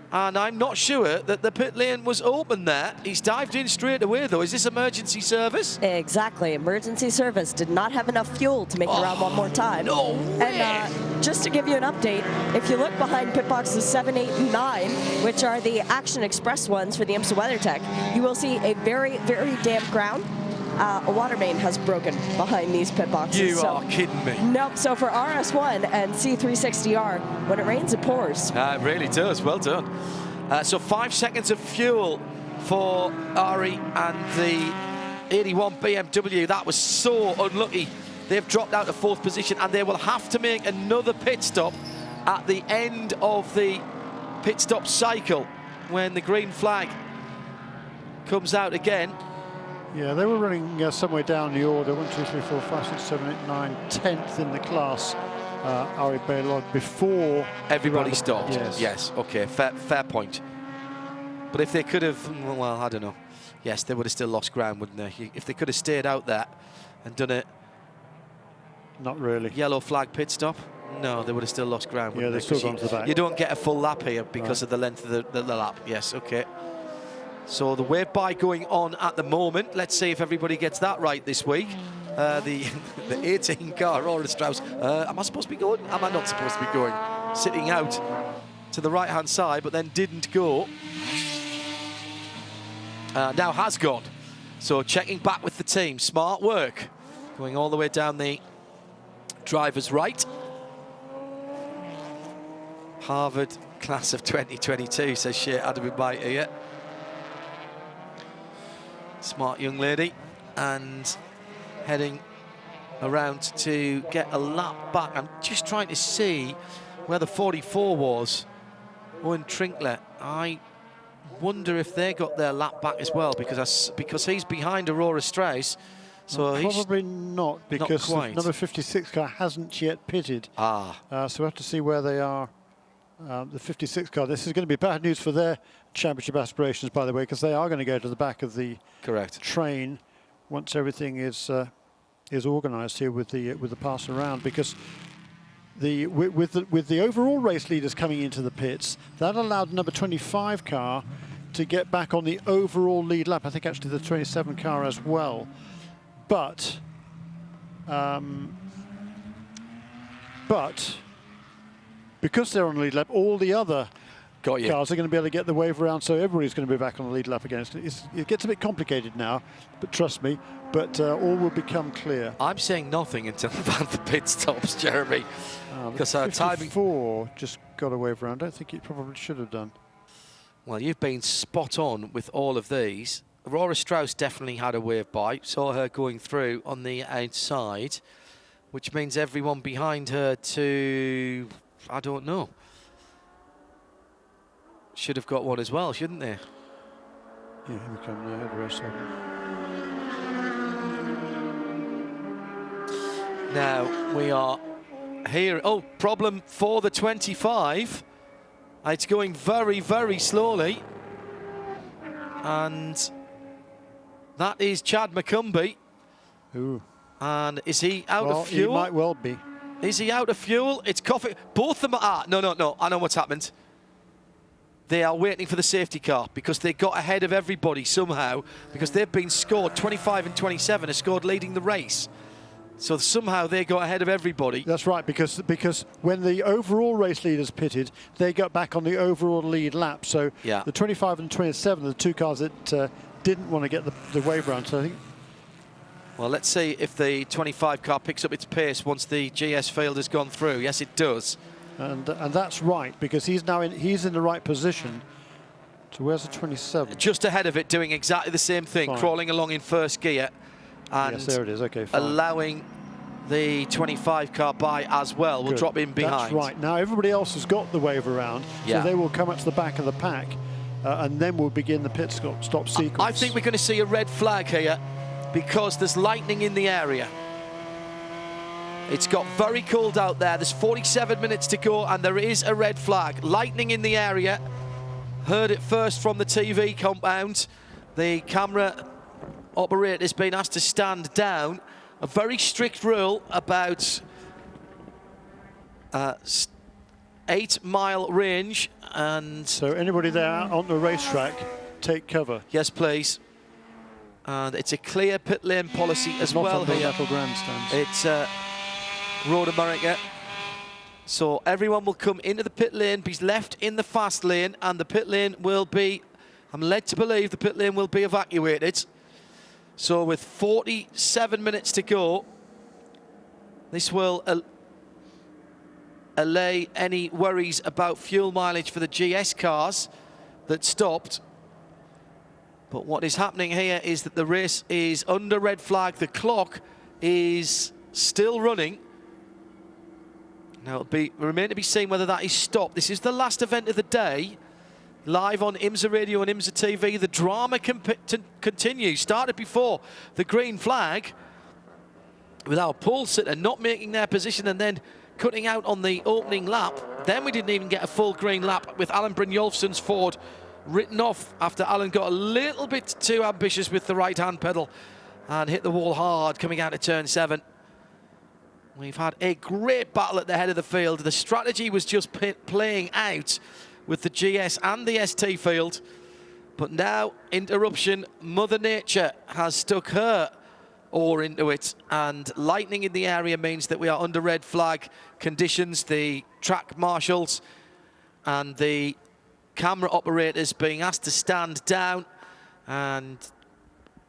and I'm not sure that the pit lane was open there. He's dived in straight away, though. Is this emergency service? Exactly, emergency service. Did not have enough fuel to make it around one more time. No way. And just to give you an update, if you look behind pit boxes 7, 8, and 9, which are the Action Express ones for the IMSA WeatherTech, you will see a very, very damp ground. A water main has broken behind these pit boxes. You are kidding me. Nope, so for RS1 and C360R, when it rains, it pours. It really does, well done. So 5 seconds of fuel for Ari and the 81 BMW. That was so unlucky. They've dropped out of 4th position, and they will have to make another pit stop at the end of the pit stop cycle when the green flag comes out again. Yeah, they were running somewhere down the order, 1, 2, 3, 4, 5, 6, 7, 8, 9, 10th in the class, Ari Baylod, before everybody stopped. Yes, okay, fair point. But if they could have, well, I don't know. Yes, they would have still lost ground, wouldn't they? If they could have stayed out there and done a Not really. yellow flag pit stop? No, they would have still lost ground. Yeah, they've still gone to the back. You don't get a full lap here because of the length of the lap. Yes, okay. So the wave by going on at the moment. Let's see if everybody gets that right this week. The 18 car, Aurora Strauss. Am I supposed to be going? Am I not supposed to be going? Sitting out to the right-hand side, but then didn't go. Now has gone. So checking back with the team. Smart work. Going all the way down the driver's right. Harvard class of 2022, says Shea Adamibite here. Smart young lady. And heading around to get a lap back. I'm just trying to see where the 44 was. Owen Trinkler. I wonder if they got their lap back as well, because he's behind Aurora Strauss. So probably not, because not the number 56 car hasn't yet pitted. So we have to see where they are. The 56 car. This is going to be bad news for their championship aspirations, by the way, because they are going to go to the back of the train once everything is organised here with the pass around, because with the overall race leaders coming into the pits, that allowed number 25 car to get back on the overall lead lap. I think actually the 27 car as well, but because they're on the lead lap, all the other cars are going to be able to get the wave around, so everybody's going to be back on the lead lap again. It gets a bit complicated now, but trust me, all will become clear. I'm saying nothing until about the pit stops, Jeremy. Because our timing 4 just got a wave around. I don't think it probably should have done. Well, you've been spot on with all of these. Aurora Strauss definitely had a wave by. Saw her going through on the outside, which means everyone behind her to, I don't know, should have got one as well, shouldn't they? Yeah, here we come now, the rest of them. Now we are here. Oh, problem for the 25. It's going very, very slowly. And that is Chad McCumbee. Ooh. And is he out of fuel? He might well be. Is he out of fuel? It's coffee. Both of them are. No. I know what's happened. They are waiting for the safety car because they got ahead of everybody somehow, because they've been scored. 25 and 27 are scored leading the race. So somehow they got ahead of everybody. That's right, because when the overall race leaders pitted, they got back on the overall lead lap. So the 25 and 27 are the two cars that didn't want to get the wave round. So I think. Well, let's see if the 25 car picks up its pace once the GS field has gone through. Yes, it does. And that's right, because he's in the right position. So where's the 27? Just ahead of it, doing exactly the same thing, crawling along in first gear. And yes, there it is. Okay, fine. Allowing the 25 car by as well. We'll drop in behind. That's right. Now everybody else has got the wave around, so they will come up to the back of the pack, and then we'll begin the pit stop sequence. I think we're going to see a red flag here because there's lightning in the area. It's got very cold out there. There's 47 minutes to go, and there is a red flag. Lightning in the area. Heard it first from the TV compound. The camera operator has been asked to stand down. A very strict rule about 8-mile range, and so anybody there on the racetrack, take cover. Yes, please. And it's a clear pit lane policy as well here. Grandstands. It's Road America. So everyone will come into the pit lane, be left in the fast lane, and the pit lane will be, I'm led to believe the pit lane will be evacuated. So with 47 minutes to go, this will allay any worries about fuel mileage for the GS cars that stopped. But what is happening here is that the race is under red flag. The clock is still running. Now it'll remain to be seen whether that is stopped. This is the last event of the day. Live on IMSA Radio and IMSA TV, the drama continues. Started before the green flag with our pole sitter not making their position and then cutting out on the opening lap. Then we didn't even get a full green lap with Alan Brynjolfsson's Ford written off after Alan got a little bit too ambitious with the right-hand pedal and hit the wall hard coming out of turn 7. We've had a great battle at the head of the field. The strategy was just playing out with the GS and the ST field. But now, interruption, Mother Nature has stuck her oar into it, and lightning in the area means that we are under red flag conditions. The track marshals and the camera operators being asked to stand down, and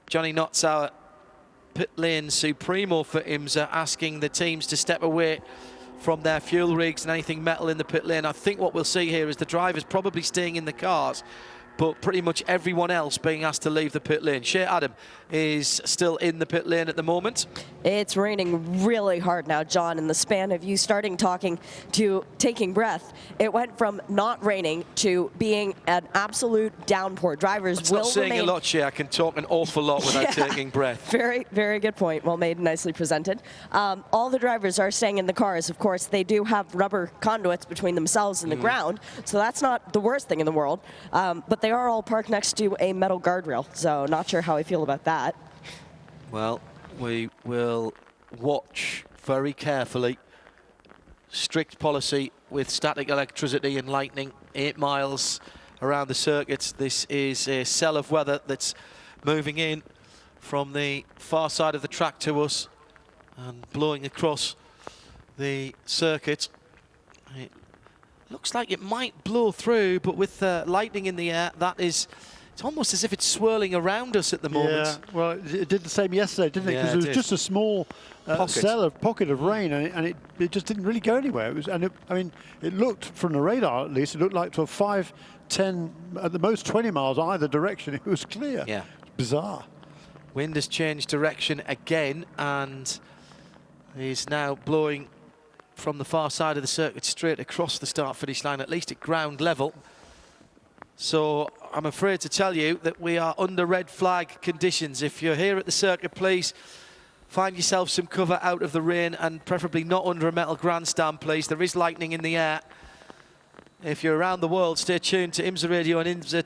Johnny Notzauer, pit lane supremo for IMSA, asking the teams to step away from their fuel rigs and anything metal in the pit lane. I think what we'll see here is the drivers probably staying in the cars, but pretty much everyone else being asked to leave the pit lane. Shea Adam is still in the pit lane at the moment. It's raining really hard now, John. In the span of you starting talking to taking breath, it went from not raining to being an absolute downpour. Drivers It's will not saying remain... a lot, Shea. I can talk an awful lot without taking breath. Very, very good point. Well made, nicely presented. All the drivers are staying in the cars. Of course, they do have rubber conduits between themselves and the ground, so that's not the worst thing in the world. But they are all parked next to a metal guardrail, so not sure how I feel about that. Well, we will watch very carefully. Strict policy with static electricity and lightning, 8 miles around the circuit. This is a cell of weather that's moving in from the far side of the track to us and blowing across the circuit. It looks like it might blow through, but with lightning in the air, it's almost as if it's swirling around us at the moment. Yeah, well, it did the same yesterday, didn't it? Yeah, Because it it was did. just a small pocket of rain, and it just didn't really go anywhere. I mean, it looked, from the radar at least, it looked like to a 5, 10, at the most 20 miles either direction. It was clear. Yeah. Bizarre. Wind has changed direction again and is now blowing from the far side of the circuit straight across the start-finish line, at least at ground level. So I'm afraid to tell you that we are under red flag conditions. If you're here at the circuit, please find yourself some cover out of the rain, and preferably not under a metal grandstand, please. There is lightning in the air. If you're around the world, stay tuned to IMSA Radio and IMSA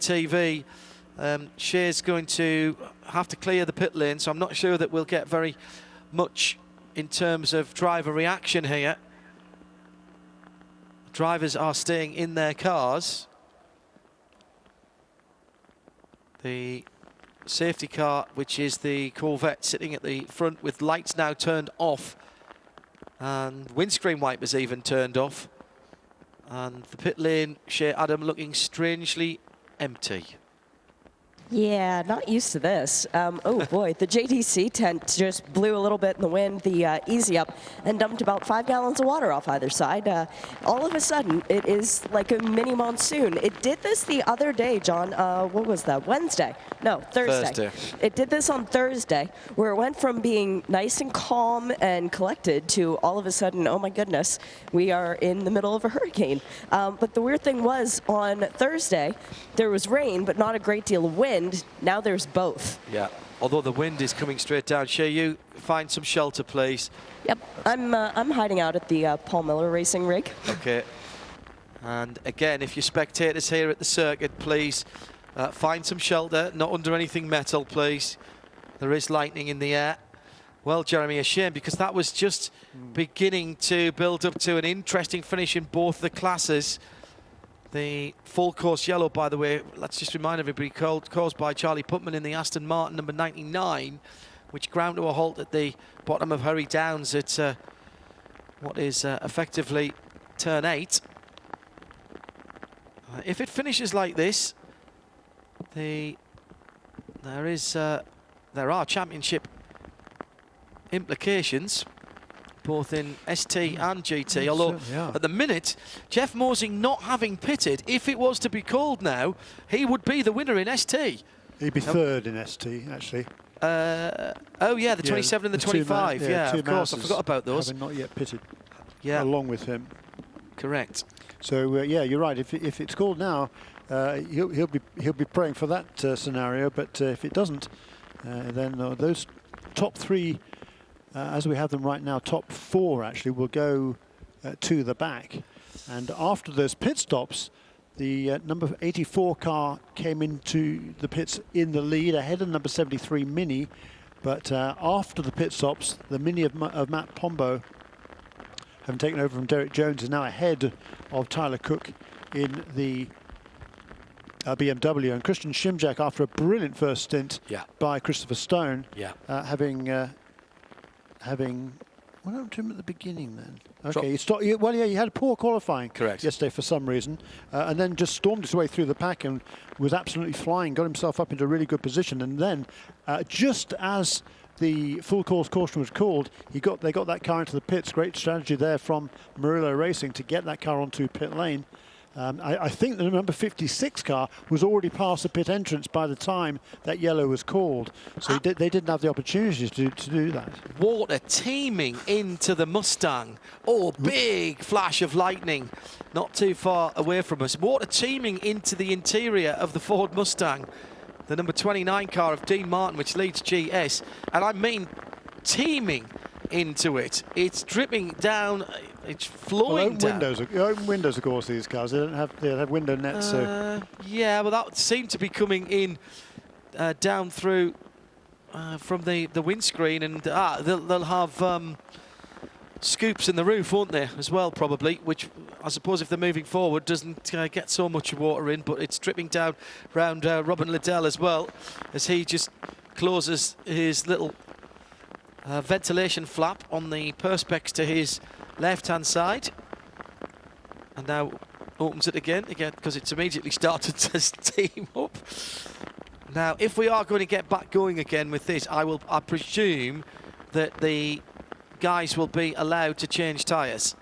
TV. Shea's going to have to clear the pit lane, so I'm not sure that we'll get very much in terms of driver reaction here. Drivers are staying in their cars. The safety car, which is the Corvette, sitting at the front with lights now turned off and windscreen wipers even turned off. And the pit lane, Shea Adam, looking strangely empty. Yeah, not used to this. Oh boy, the JDC tent just blew a little bit in the wind, the easy up, and dumped about 5 gallons of water off either side. All of a sudden, it is like a mini monsoon. It did this the other day, John. What was that? Wednesday? No, Thursday. It did this on Thursday, where it went from being nice and calm and collected to all of a sudden, oh my goodness, we are in the middle of a hurricane. But the weird thing was, on Thursday, there was rain, but not a great deal of wind. Now there's both. Yeah, although the wind is coming straight down. Shea, you find some shelter, please. Yep, I'm hiding out at the Paul Miller Racing rig. Okay. And again, if you're spectators here at the circuit, please find some shelter, not under anything metal, please. There is lightning in the air. Well, Jeremy, a shame, because that was just beginning to build up to an interesting finish in both the classes. The full course yellow, by the way, let's just remind everybody, caused by Charlie Putman in the Aston Martin number 99, which ground to a halt at the bottom of Hurry Downs at what is effectively turn 8. If it finishes like this, there are championship implications, both in ST and GT, although at the minute, Jeff Mosing not having pitted, if it was to be called now, he would be the winner in ST. He'd be third in ST, actually. Oh yeah, the 27 and the 25. Yeah, of course, I forgot about those. Having not yet pitted. Yeah, along with him. Correct. So yeah, you're right. If it's called now, he'll be praying for that scenario. But if it doesn't, then those top 3. As we have them right now, top 4 actually will go to the back. And after those pit stops, the number 84 car came into the pits in the lead, ahead of number 73 Mini. But after the pit stops, the Mini of Matt Pombo, having taken over from Derek Jones, is now ahead of Tyler Cook in the BMW. And Christian Shimjak, after a brilliant first stint by Christopher Stone, having what happened to him at the beginning then? Okay, he had a poor qualifying yesterday for some reason, and then just stormed his way through the pack and was absolutely flying, got himself up into a really good position, and then just as the full course caution was called, they got that car into the pits. Great strategy there from Merlot Racing to get that car onto pit lane. I think the number 56 car was already past the pit entrance by the time that yellow was called. So they didn't have the opportunity to do that. Water teeming into the Mustang. Oh, big flash of lightning not too far away from us. Water teeming into the interior of the Ford Mustang, the number 29 car of Dean Martin, which leads GS. And I mean teeming into it. It's dripping down. It's flowing down. Open windows, of course, these cars. They have window nets. Yeah, well, that would seem to be coming in down through from the windscreen, and they'll have scoops in the roof, won't they, as well, probably, which I suppose if they're moving forward doesn't get so much water in, but it's dripping down round Robin Liddell as well, as he just closes his little ventilation flap on the perspex to his left-hand side, and now opens it again because it's immediately started to steam up. Now, if we are going to get back going again with this, I presume that the guys will be allowed to change tyres.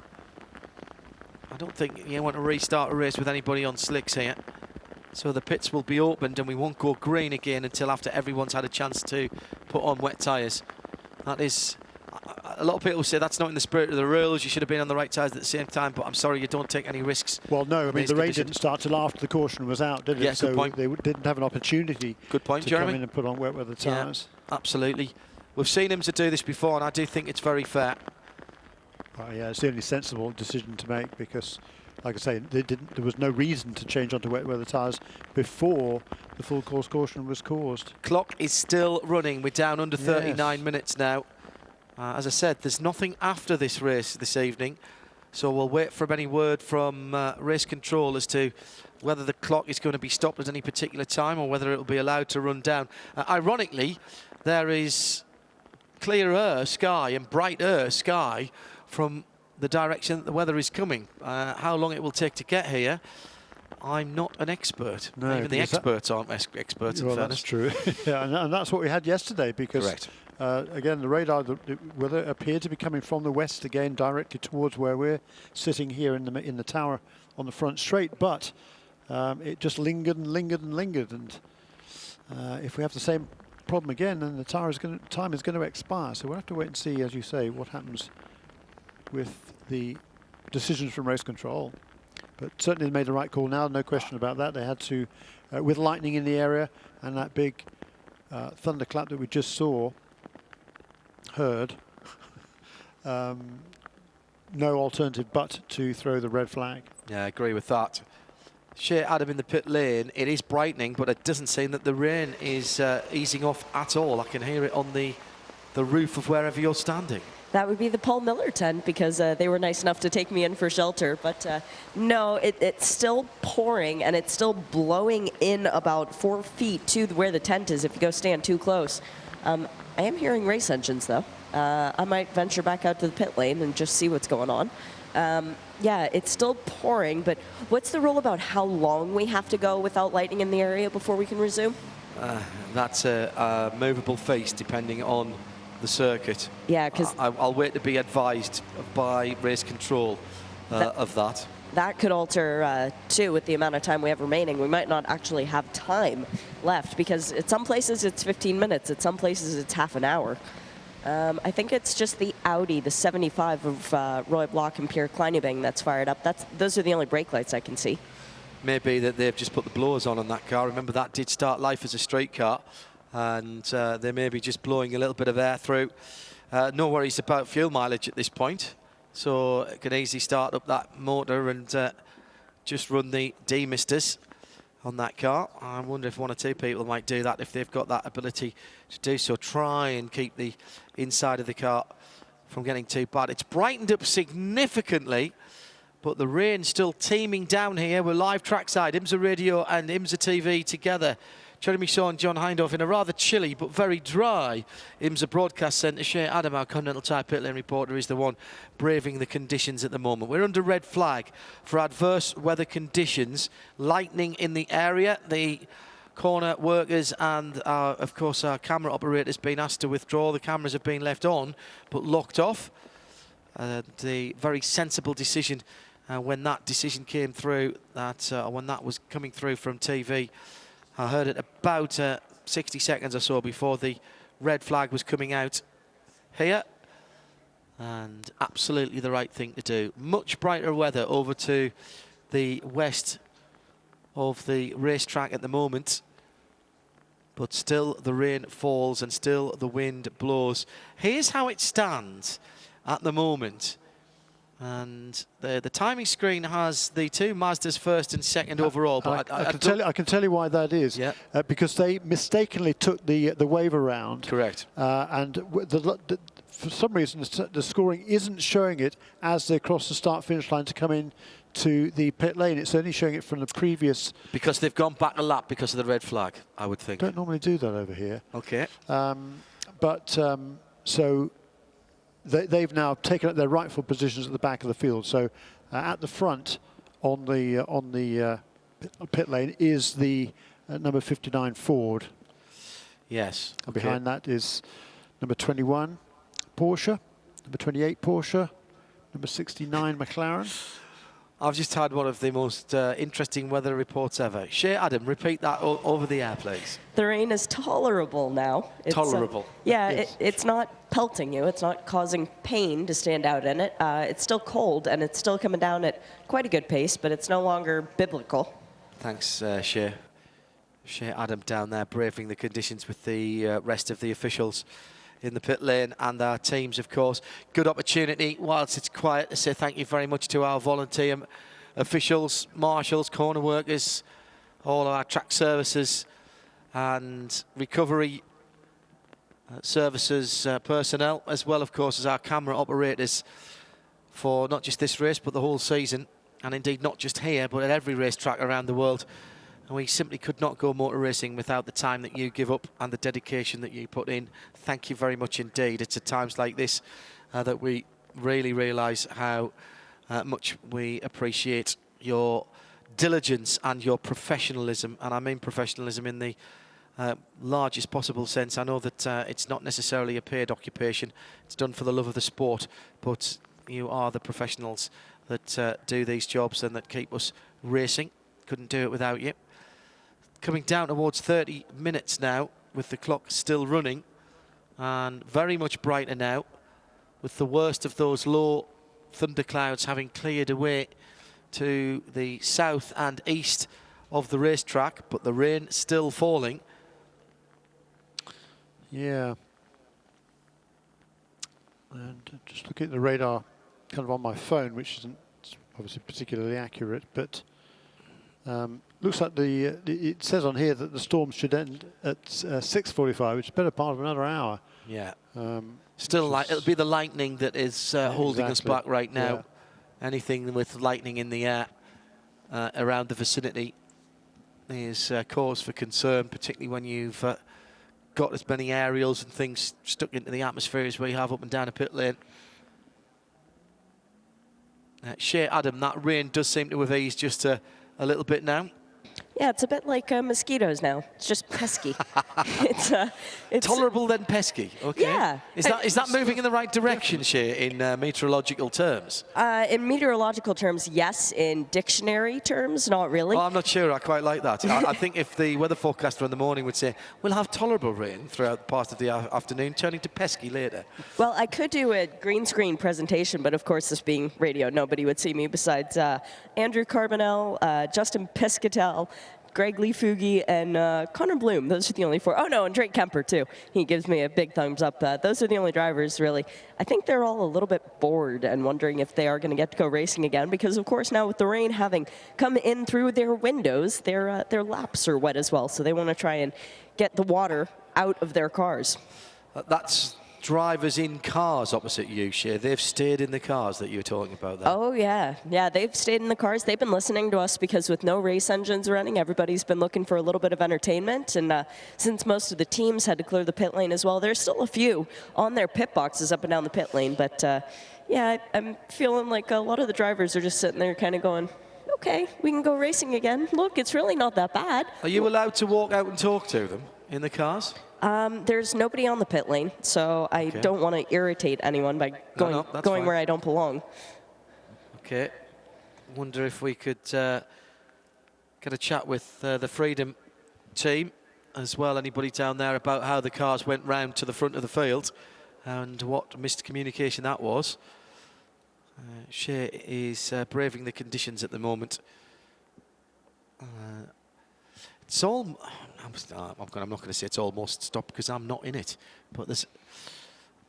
I don't think you want to restart a race with anybody on slicks here. So the pits will be opened and we won't go green again until after everyone's had a chance to put on wet tyres. That is... A lot of people say that's not in the spirit of the rules. You should have been on the right tyres at the same time, but I'm sorry, you don't take any risks. Well, no, I mean, the race didn't start till after the caution was out, did it? Yeah, good point. They didn't have an opportunity to Jeremy. come in and put on wet weather tyres. Yeah, absolutely. We've seen him to do this before, and I do think it's very fair. Well, yeah, it's the only sensible decision to make because, like I say, there was no reason to change onto wet weather tyres before the full course caution was caused. Clock is still running. We're down under 39 minutes now. As I said, there's nothing after this race this evening, so we'll wait for any word from race control as to whether the clock is going to be stopped at any particular time or whether it will be allowed to run down. Ironically, there is clearer sky and brighter sky from the direction that the weather is coming. How long it will take to get here, I'm not an expert. No, even the experts aren't experts, in fairness. That's true. Yeah, and that's what we had yesterday because... Correct. Again, the radar, the weather appeared to be coming from the west again, directly towards where we're sitting here in the tower on the front straight. But it just lingered and lingered and lingered. And if we have the same problem again, then the time is going to expire. So we'll have to wait and see, as you say, what happens with the decisions from race control. But certainly they made the right call now, no question about that. They had to, with lightning in the area and that big thunderclap that we just heard, no alternative but to throw the red flag. Yeah, I agree with that. Shea Adam in the pit lane, it is brightening, but it doesn't seem that the rain is easing off at all. I can hear it on the roof of wherever you're standing. That would be the Paul Miller tent because they were nice enough to take me in for shelter. But no, it's still pouring and it's still blowing in about 4 feet to where the tent is if you go stand too close. I am hearing race engines, though. I might venture back out to the pit lane and just see what's going on. Yeah, it's still pouring, but what's the rule about how long we have to go without lightning in the area before we can resume? That's a movable feast, depending on the circuit. Yeah, because I'll wait to be advised by race control of that. That could alter, too, with the amount of time we have remaining. We might not actually have time left because at some places it's 15 minutes. At some places it's half an hour. I think it's just the Audi, the 75 of Roy Block and Pierre Kleinebing that's fired up. Those are the only brake lights I can see. Maybe that they've just put the blowers on that car. Remember, that did start life as a street car, and they may be just blowing a little bit of air through. No worries about fuel mileage at this point. So it can easily start up that motor and just run the demisters. on that car. I wonder if one or two people might do that if they've got that ability to do so. Try and keep the inside of the car from getting too bad. It's brightened up significantly, but the rain's still teeming down here. We're live trackside, IMSA Radio and IMSA TV together. Jeremy Shaw and John Hindhaugh in a rather chilly but very dry IMSA broadcast centre. Shea Adam, our Continental Tire pit lane reporter, is the one braving the conditions at the moment. We're under red flag for adverse weather conditions. Lightning in the area. The corner workers and, of course, our camera operators been asked to withdraw. The cameras have been left on but locked off. The very sensible decision when that decision came through, when that was coming through from TV. I heard it about 60 seconds or so before the red flag was coming out here. And absolutely the right thing to do. Much brighter weather over to the west of the racetrack at the moment. But still the rain falls and still the wind blows. Here's how it stands at the moment. And the timing screen has the two Mazdas first and second overall. But I can tell you why that is. Yeah. Because they mistakenly took the wave around. Correct. And for some reason, the scoring isn't showing it as they cross the start-finish line to come in to the pit lane. It's only showing it from the previous. Because they've gone back a lap because of the red flag, I would think. Don't normally do that over here. Okay. So they've now taken up their rightful positions at the back of the field. So at the front on the pit lane is the number 59 Ford. Yes. And behind that is number 21 Porsche, number 28 Porsche, number 69 McLaren. I've just had one of the most interesting weather reports ever. Shea Adam, repeat that over the air, please. The rain is tolerable now. Tolerable. Yeah, yes. it's not pelting you. It's not causing pain to stand out in it. It's still cold, and it's still coming down at quite a good pace, but it's no longer biblical. Thanks, Shea. Shea Adam down there braving the conditions with the rest of the officials in the pit lane and our teams, of course. Good opportunity, whilst it's quiet, to say thank you very much to our volunteer officials, marshals, corner workers, all of our track services and recovery services personnel, as well, of course, as our camera operators for not just this race, but the whole season, and indeed not just here, but at every racetrack around the world. And we simply could not go motor racing without the time that you give up and the dedication that you put in. Thank you very much indeed. It's at times like this that we really realise how much we appreciate your diligence and your professionalism. And I mean professionalism in the largest possible sense. I know that it's not necessarily a paid occupation. It's done for the love of the sport. But you are the professionals that do these jobs and that keep us racing. Couldn't do it without you. Coming down towards 30 minutes now, with the clock still running, and very much brighter now, with the worst of those low thunderclouds having cleared away to the south and east of the racetrack, but the rain still falling. Yeah. And just looking at the radar kind of on my phone, which isn't obviously particularly accurate, but looks like it says on here that the storm should end at 6:45, which is better part of another hour. Yeah. Still, it'll be the lightning that is holding us back right now. Yeah. Anything with lightning in the air around the vicinity is cause for concern, particularly when you've got as many aerials and things stuck into the atmosphere as we have up and down a pit lane. Shea Adam, that rain does seem to have eased just a little bit now. Yeah, it's a bit like mosquitoes now. It's just pesky. it's tolerable then pesky. Okay. Yeah. Is that moving in the right direction, Shea, in meteorological terms? In meteorological terms, yes. In dictionary terms, not really. Oh, I'm not sure. I quite like that. I think if the weather forecaster in the morning would say, we'll have tolerable rain throughout part of the afternoon, turning to pesky later. Well, I could do a green screen presentation, but of course, this being radio, nobody would see me besides Andrew Carbonell, Justin Piscatel, Greg Leefugi and Connor Bloom. Those are the only 4. Oh, no, and Drake Kemper, too. He gives me a big thumbs up. Those are the only drivers, really. I think they're all a little bit bored and wondering if they are going to get to go racing again because, of course, now with the rain having come in through their windows, their laps are wet as well. So they want to try and get the water out of their cars. That's drivers in cars opposite you, Shea. They've stayed in the cars that you were talking about there. Oh, yeah. Yeah, they've stayed in the cars. They've been listening to us because with no race engines running, everybody's been looking for a little bit of entertainment. And since most of the teams had to clear the pit lane as well, there's still a few on their pit boxes up and down the pit lane. But, yeah, I'm feeling like a lot of the drivers are just sitting there kind of going, okay, we can go racing again. Look, it's really not that bad. Are you allowed to walk out and talk to them in the cars? There's nobody on the pit lane, so I don't want to irritate anyone by going where I don't belong. Okay. Wonder if we could get a chat with the Freedom team as well. Anybody down there about how the cars went round to the front of the field and what miscommunication that was. Shea is braving the conditions at the moment. It's all. I'm not going to say it's almost stopped because I'm not in it, but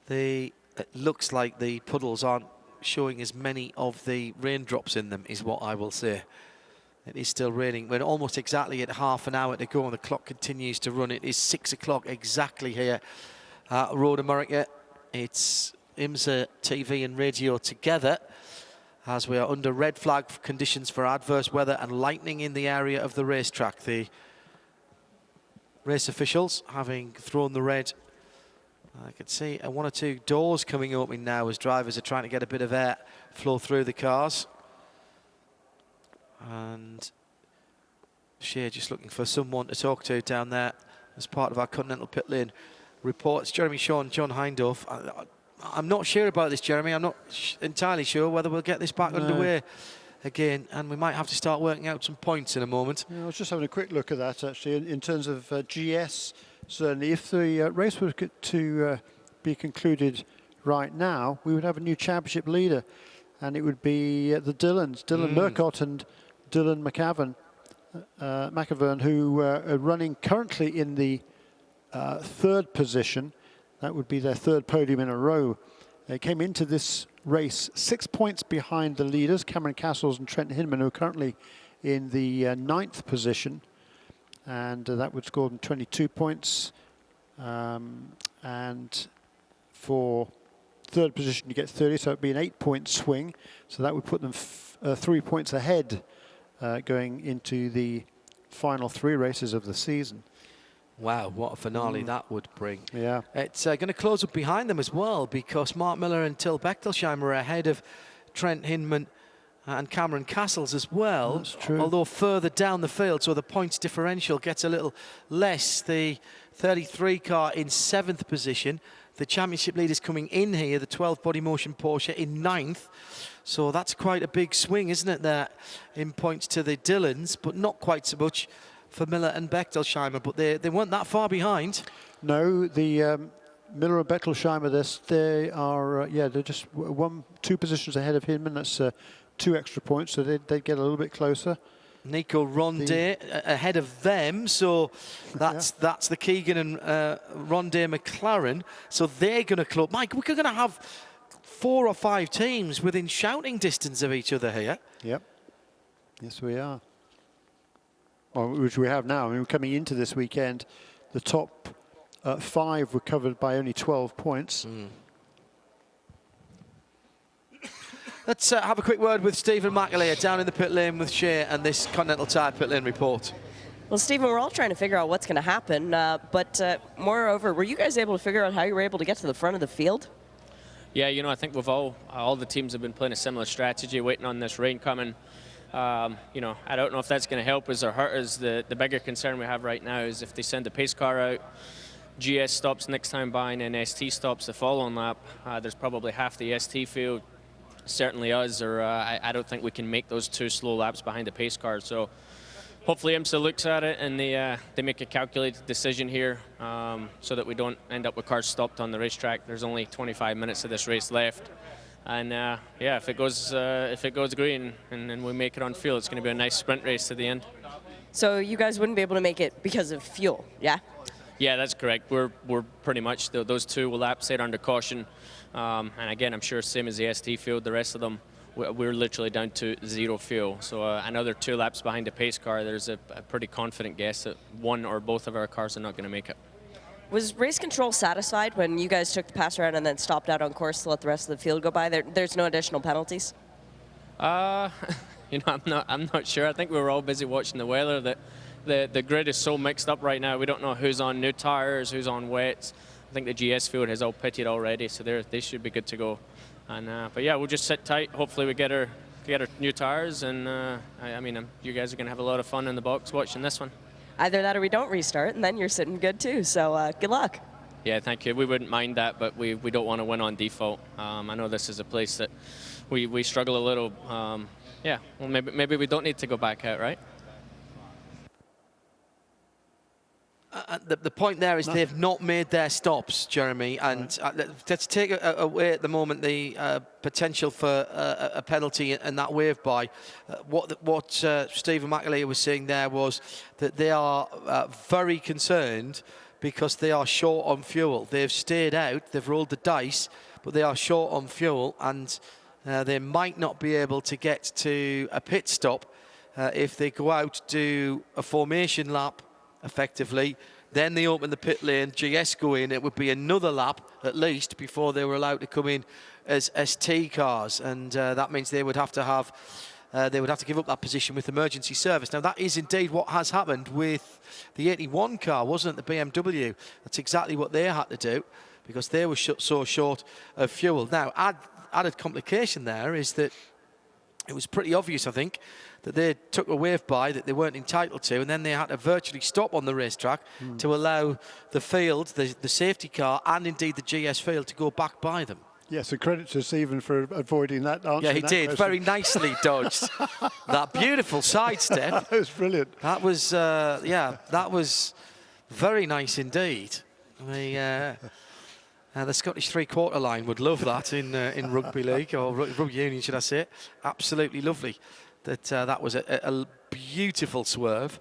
it looks like the puddles aren't showing as many of the raindrops in them, is what I will say. It is still raining. We're almost exactly at half an hour to go, and the clock continues to run. It is 6 o'clock exactly here at Road America. It's IMSA TV and radio together as we are under red flag conditions for adverse weather and lightning in the area of the racetrack. The race officials having thrown the red. I can see 1 or 2 doors coming open now as drivers are trying to get a bit of air flow through the cars. And Shea just looking for someone to talk to down there as part of our Continental Pit Lane reports. Jeremy Shaw, John Hindorf. I'm not sure about this, Jeremy. I'm not entirely sure whether we'll get this back underway again, and we might have to start working out some points in a moment. Yeah, I was just having a quick look at that, actually, in terms of GS. Certainly, if the race were to be concluded right now, we would have a new championship leader, and it would be the Dylans, Dylan Murcott and Dylan McAvern, who are running currently in the 3rd position. That would be their 3rd podium in a row. They came into this race 6 points behind the leaders, Cameron Castles and Trent Hinman, who are currently in the 9th position. And that would score them 22 points. And for 3rd position, you get 30, so it would be an 8-point swing. So that would put them 3 points ahead going into the final 3 races of the season. Wow, what a finale that would bring. Yeah. It's going to close up behind them as well because Mark Miller and Till Bechtelsheimer are ahead of Trent Hinman and Cameron Castles as well. That's true. Although further down the field, so the points differential gets a little less. The 33 car in 7th position. The championship leaders coming in here, the 12 Body Motion Porsche in 9th. So that's quite a big swing, isn't it, there in points to the Dylans, but not quite so much for Miller and Bechtelsheimer, but they weren't that far behind. No, the Miller and Bechtelsheimer, they are, they're just 2 positions ahead of Hinman. That's 2 extra points, so they'd get a little bit closer. Nico Ronde ahead of them, so that's the Keegan and Ronde McLaren. So they're going to club. Mike, we're going to have 4 or 5 teams within shouting distance of each other here. Yep. Yes, we are. Well, which we have now. I mean, coming into this weekend, the top 5 were covered by only 12 points. Let's have a quick word with Stephen McAleer down in the pit lane with Shea and this Continental Tire pit lane report. Well, Stephen, we're all trying to figure out what's going to happen, but moreover, were you guys able to figure out how you were able to get to the front of the field? Yeah, you know, I think we've all the teams have been playing a similar strategy, waiting on this rain coming. You know, I don't know if that's going to help us or hurt us. The bigger concern we have right now is if they send a pace car out, GS stops next time by, and then ST stops the following lap, there's probably half the ST field, certainly us, or I don't think we can make those 2 slow laps behind the pace car. So hopefully IMSA looks at it and they make a calculated decision here so that we don't end up with cars stopped on the racetrack. There's only 25 minutes of this race left. And yeah, if it goes green and then we make it on field, it's going to be a nice sprint race to the end. So you guys wouldn't be able to make it because of fuel, yeah? Yeah, that's correct. We're pretty much, those two will laps there under caution. And again, I'm sure same as the ST field, the rest of them, we're literally down to 0 fuel. So another 2 laps behind the pace car, there's a pretty confident guess that one or both of our cars are not going to make it. Was race control satisfied when you guys took the pass around and then stopped out on course to let the rest of the field go by? There's no additional penalties? You know, I'm not sure. I think we were all busy watching the weather. That the grid is so mixed up right now. We don't know who's on new tires, who's on wets. I think the GS field has all pitted already, so they should be good to go. And but yeah, we'll just sit tight. Hopefully we get our new tires, and I mean, you guys are gonna have a lot of fun in the box watching this one. Either that or we don't restart, and then you're sitting good too. So good luck. Yeah, thank you. We wouldn't mind that, but we don't want to win on default. I know this is a place that we struggle a little. Yeah, well, maybe we don't need to go back out, right? The point there is they've not made their stops, Jeremy, and let's take away at the moment the potential for a penalty and that wave by. What Stephen McAleer was saying there was that they are very concerned because they are short on fuel. They've stayed out, they've rolled the dice, but they are short on fuel, and they might not be able to get to a pit stop if they go out, do a formation lap effectively, then they open the pit lane, GS go in, it would be another lap at least before they were allowed to come in as ST cars, and that means they would have to give up that position with emergency service. Now that is indeed what has happened with the 81 car, wasn't it, the BMW? That's exactly what they had to do because they were so short of fuel. Now added complication there is that it was pretty obvious, I think, that they took a wave by that they weren't entitled to, and then they had to virtually stop on the racetrack to allow the field, the safety car, and indeed the GS field to go back by them. Yes, so credit to Stephen for avoiding that answer. Yeah, he did. Question. Very nicely dodged. That beautiful sidestep. That was brilliant. That was, that was very nice indeed. The Scottish three-quarter line would love that in rugby league, or rugby union, should I say. Absolutely lovely. That was a beautiful swerve.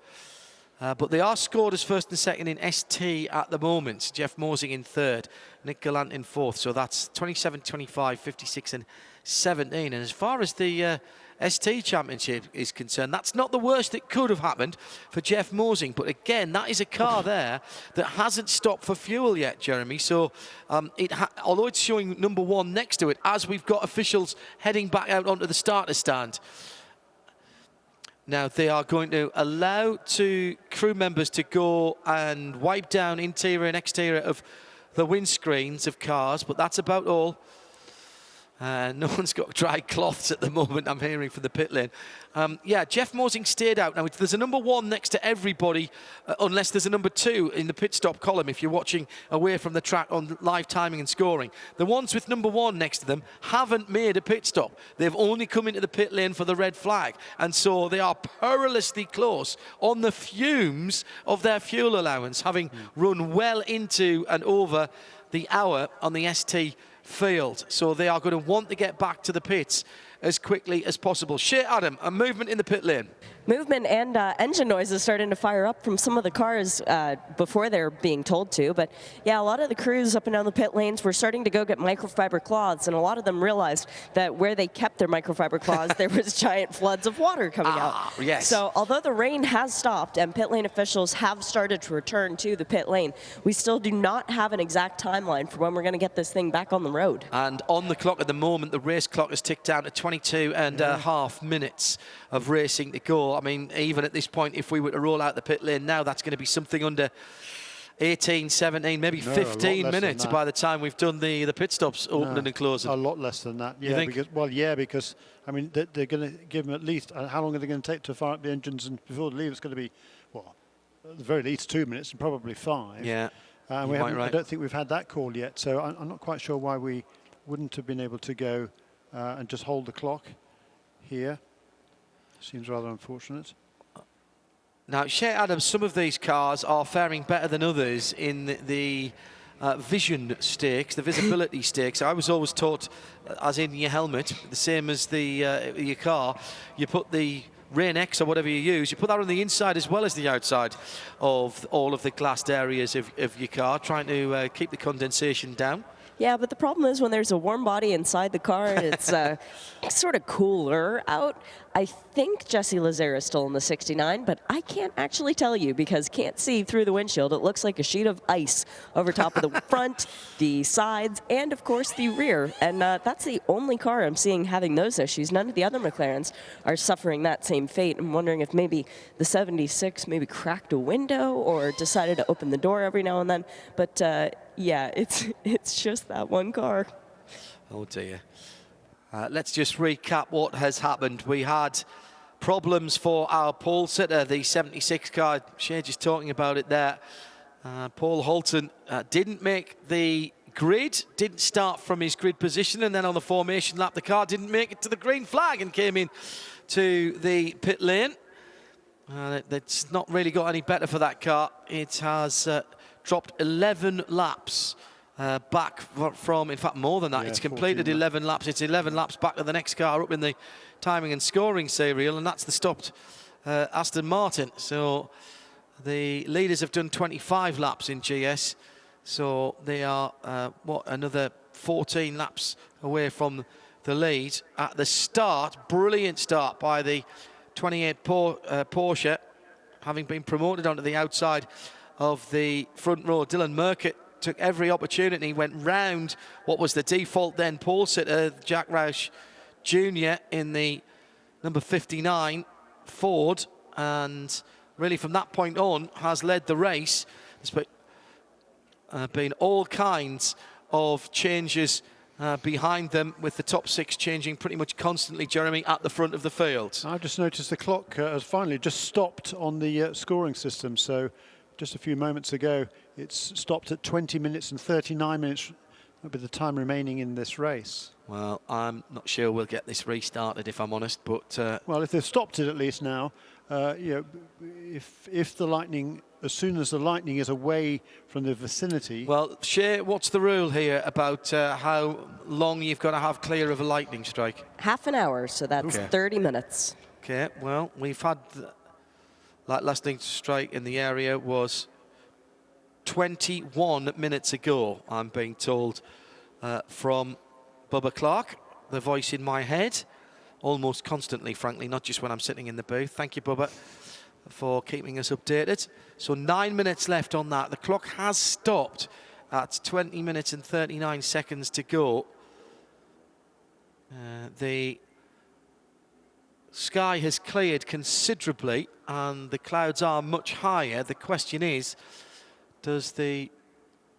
But they are scored as first and second in ST at the moment. Jeff Mosing in third, Nick Gallant in fourth. So that's 27, 25, 56 and 17. And as far as the ST Championship is concerned, that's not the worst that could have happened for Jeff Mosing. But again, that is a car there that hasn't stopped for fuel yet, Jeremy. So although it's showing number 1 next to it, as we've got officials heading back out onto the starter stand, now they are going to allow crew members to go and wipe down interior and exterior of the windscreens of cars, but that's about all. No one's got dry cloths at the moment, I'm hearing, from the pit lane. Yeah, Jeff Mosing stayed out. Now, there's a number 1 next to everybody, unless there's a number 2 in the pit stop column, if you're watching away from the track on live timing and scoring. The ones with number 1 next to them haven't made a pit stop. They've only come into the pit lane for the red flag, and so they are perilously close on the fumes of their fuel allowance, having run well into and over the hour on the ST field. So they are going to want to get back to the pits as quickly as possible. Shea Adam, a movement in the pit lane. Movement and engine noises starting to fire up from some of the cars before they're being told to. But yeah, a lot of the crews up and down the pit lanes were starting to go get microfiber cloths, and a lot of them realized that where they kept their microfiber cloths, there was giant floods of water coming out. Yes. So although the rain has stopped and pit lane officials have started to return to the pit lane, we still do not have an exact timeline for when we're going to get this thing back on the road. And on the clock at the moment, the race clock has ticked down to 22 and a half minutes of racing to go. I mean, even at this point, if we were to roll out the pit lane now, that's going to be something under 18, 17, maybe 15 minutes by the time we've done the pit stops opening and closing. A lot less than that. Yeah, because I mean, they're going to give them at least, how long are they going to take to fire up the engines? And before they leave, it's going to be, well, at the very least 2 minutes and probably 5. Yeah, I don't think we've had that call yet, so I'm not quite sure why we wouldn't have been able to go and just hold the clock here. Seems rather unfortunate. Now, Shea Adams, some of these cars are faring better than others in the vision stakes, the visibility stakes. I was always taught, as in your helmet, the same as your car, you put the Rain X or whatever you use, you put that on the inside as well as the outside of all of the glassed areas of your car, trying to keep the condensation down. Yeah, but the problem is when there's a warm body inside the car, it's sort of cooler out. I think Jesse Lazare is still in the 69, but I can't actually tell you because can't see through the windshield. It looks like a sheet of ice over top of the front, the sides, and of course the rear. And that's the only car I'm seeing having those issues. None of the other McLarens are suffering that same fate. I'm wondering if maybe the 76 maybe cracked a window or decided to open the door every now and then. But yeah, it's just that one car. Oh dear. Let's just recap what has happened. We had problems for our pole sitter, the 76 car. Shea just talking about it there. Paul Holton didn't make the grid, didn't start from his grid position, and then on the formation lap, the car didn't make it to the green flag and came in to the pit lane. It's not really got any better for that car. It has dropped 11 laps. Back from, in fact, more than that. Yeah, it's completed 11 laps. It's 11 laps back to the next car up in the timing and scoring serial, and that's the stopped Aston Martin. So the leaders have done 25 laps in GS. So they are, another 14 laps away from the lead. At the start, brilliant start by the 28 Porsche, having been promoted onto the outside of the front row. Dylan Merkett took every opportunity, went round what was the default then pole sitter, Jack Roush Jr. in the number 59 Ford, and really from that point on has led the race. There's been all kinds of changes behind them, with the top 6 changing pretty much constantly, Jeremy, at the front of the field. I've just noticed the clock has finally just stopped on the scoring system, so just a few moments ago it's stopped at 20 minutes and 39 minutes. That'll be the time remaining in this race. Well, I'm not sure we'll get this restarted, if I'm honest, but well, if they've stopped it at least now, you know, if the lightning, as soon as the lightning is away from the vicinity. Well, Shea, what's the rule here about how long you've got to have clear of a lightning strike? Half an hour, so that's 30 minutes. Okay, well, we've had that lightning strike in the area was 21 minutes ago, I'm being told from Bubba Clark, the voice in my head, almost constantly, frankly, not just when I'm sitting in the booth. Thank you, Bubba, for keeping us updated. So 9 minutes left on that. The clock has stopped at 20 minutes and 39 seconds to go. The sky has cleared considerably and the clouds are much higher. The question is, does the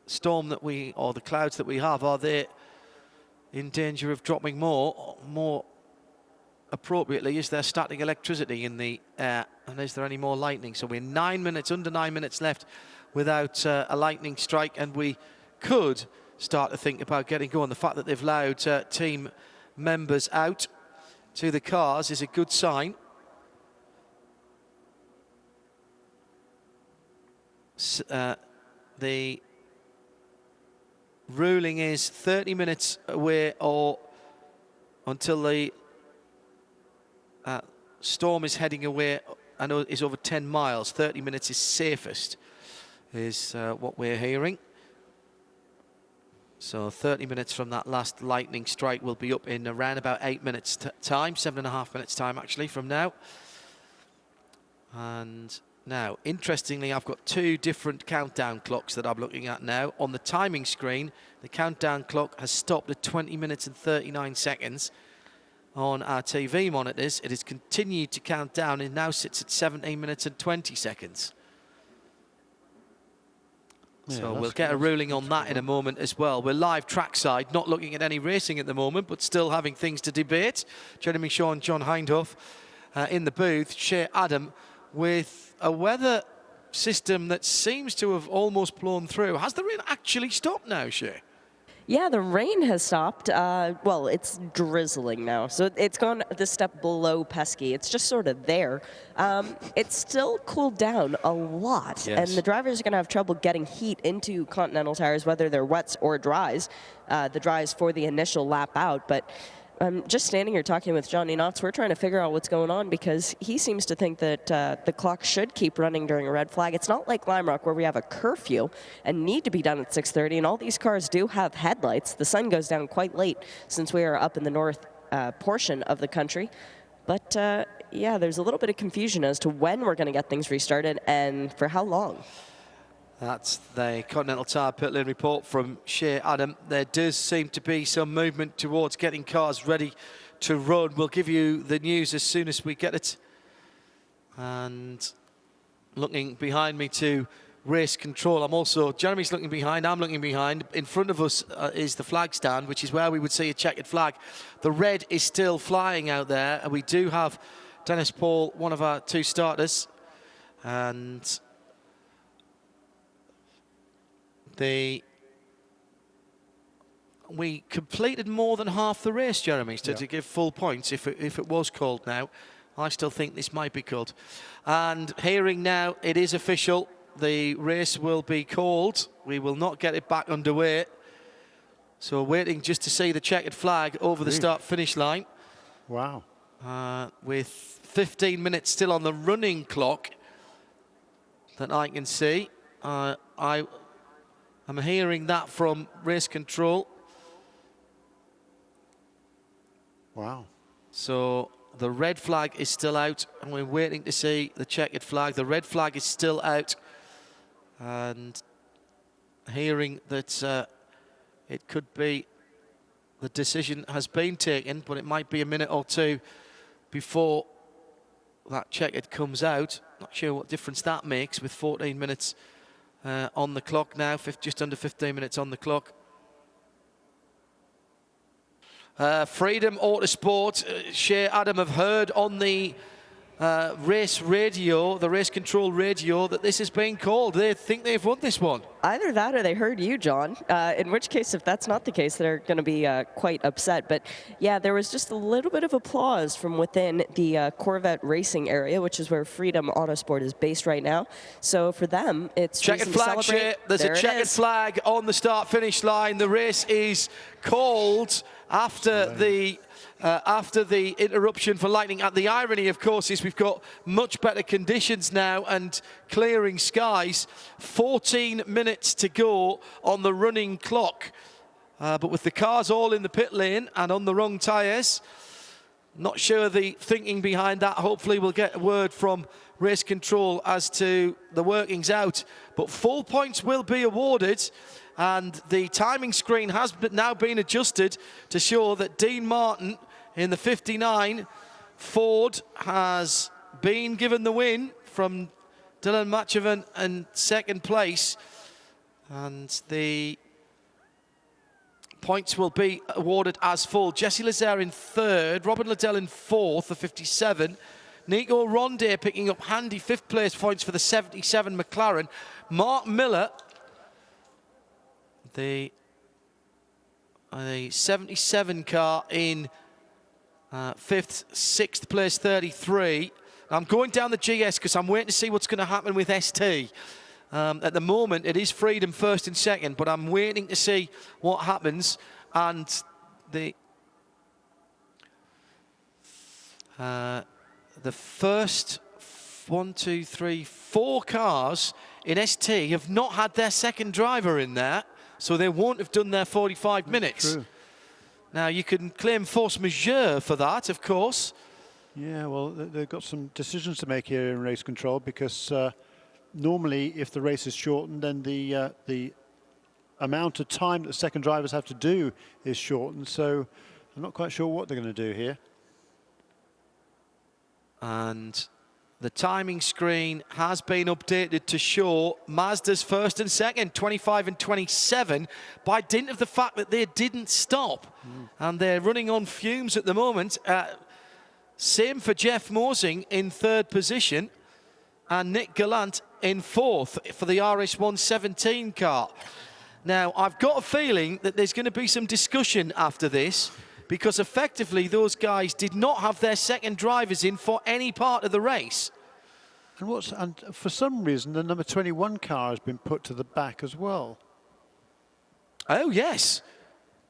storm that we, or the clouds that we have, are they in danger of dropping more appropriately? Is there static electricity in the air, and is there any more lightning? So we're under 9 minutes left without a lightning strike, and we could start to think about getting going. The fact that they've allowed team members out to the cars is a good sign. The ruling is 30 minutes away, or until the storm is heading away. I know it's over 10 miles. 30 minutes is safest, is what we're hearing. So 30 minutes from that last lightning strike will be up in around about 8 minutes time, 7.5 minutes time actually from now. And now, interestingly, I've got 2 different countdown clocks that I'm looking at now. On the timing screen, the countdown clock has stopped at 20 minutes and 39 seconds. On our TV monitors, it has continued to count down and now sits at 17 minutes and 20 seconds. Yeah, so we'll get a ruling on that in a moment as well. We're live trackside, not looking at any racing at the moment, but still having things to debate. Jeremy Shaw and John Hindhoff in the booth. Shea Adam with a weather system that seems to have almost blown through. Has the rain actually stopped now, Shea? Yeah, the rain has stopped. Well, it's drizzling now, so it's gone the step below pesky. It's just sort of there. It's still cooled down a lot, yes. And the drivers are going to have trouble getting heat into Continental tires, whether they're wets or dries. The dries for the initial lap out, but I'm just standing here talking with Johnny Knotts. We're trying to figure out what's going on because he seems to think that the clock should keep running during a red flag. It's not like Lime Rock where we have a curfew and need to be done at 6:30, and all these cars do have headlights. The sun goes down quite late since we are up in the north portion of the country. But yeah, there's a little bit of confusion as to when we're going to get things restarted and for how long. That's the Continental Tire pit lane report from Shea Adam. There does seem to be some movement towards getting cars ready to run. We'll give you the news as soon as we get it. And looking behind me to race control, Jeremy's looking behind, I'm looking behind. In front of us is the flag stand, which is where we would see a checkered flag. The red is still flying out there, and we do have Dennis Paul, one of our 2 starters, and we completed more than half the race, Jeremy, to give full points if it was called now. I still think this might be called. And hearing now, it is official. The race will be called. We will not get it back underway. So waiting just to see the checkered flag over the start-finish line. Wow. With 15 minutes still on the running clock that I can see. I'm hearing that from race control. Wow. So the red flag is still out, and we're waiting to see the checkered flag. The red flag is still out, and hearing that it could be the decision has been taken, but it might be a minute or 2 before that checkered comes out. Not sure what difference that makes with 14 minutes on the clock now, just under 15 minutes on the clock. Freedom Autosport, Shea Adam have heard on the race radio, the race control radio, that this has been called. They think they've won this one. Either that or they heard you, John, in which case, if that's not the case, they're going to be quite upset. But yeah, there was just a little bit of applause from within the Corvette racing area, which is where Freedom Autosport is based right now. So for them, it's checkered flag, Shea. There's a checkered flag on the start-finish line. The race is called after the interruption for lightning. And the irony, of course, is we've got much better conditions now and clearing skies. 14 minutes to go on the running clock. But with the cars all in the pit lane and on the wrong tyres, not sure the thinking behind that. Hopefully we'll get a word from race control as to the workings out. But full points will be awarded. And the timing screen has now been adjusted to show that Dean Martin in the 59 Ford has been given the win from Dylan Matchovan in second place. And the points will be awarded as full. Jesse Lazaire in third, Robin Liddell in fourth, the 57. Nico Ronde picking up handy 5th place points for the 77 McLaren. Mark Miller, the 77 car in 5th, 6th place, 33. I'm going down the GS because I'm waiting to see what's going to happen with ST. At the moment, it is Freedom first and second, but I'm waiting to see what happens. And the first 1, 2, 3, 4 cars in ST have not had their second driver in there. So they won't have done their 45 minutes. True. Now, you can claim force majeure for that, of course. Yeah, well, they've got some decisions to make here in race control because normally if the race is shortened, then the amount of time that second drivers have to do is shortened. So I'm not quite sure what they're going to do here. And the timing screen has been updated to show Mazda's first and second, 25 and 27, by dint of the fact that they didn't stop. And they're running on fumes at the moment. Same for Jeff Mosing in third position, and Nick Gallant in fourth for the RS117 car. Now, I've got a feeling that there's going to be some discussion after this, because effectively those guys did not have their second drivers in for any part of the race. And for some reason, the number 21 car has been put to the back as well. Oh, yes.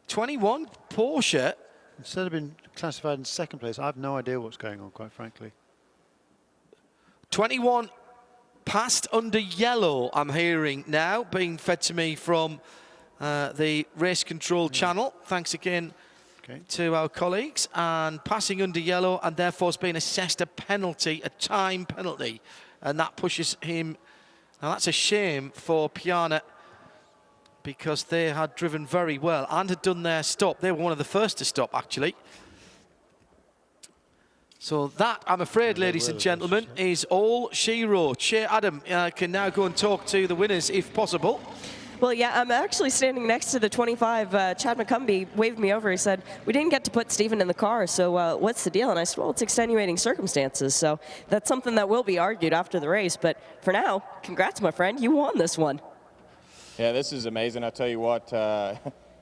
21 Porsche Instead of being classified in second place, I have no idea what's going on, quite frankly. 21 passed under yellow, I'm hearing now, being fed to me from the race control channel. Thanks again to our colleagues. And passing under yellow, and therefore has been assessed a penalty, a time penalty. And that pushes him. Now that's a shame for Piana, because they had driven very well and had done their stop. They were one of the first to stop, actually. So that, I'm afraid, ladies and gentlemen, is all she wrote. Shea Adam can now go and talk to the winners, if possible. Well, yeah, I'm actually standing next to the 25. Chad McCumbee waved me over. He said, we didn't get to put Stephen in the car, so what's the deal? And I said, well, it's extenuating circumstances. So that's something that will be argued after the race. But for now, congrats, my friend. You won this one. Yeah, this is amazing. I tell you what,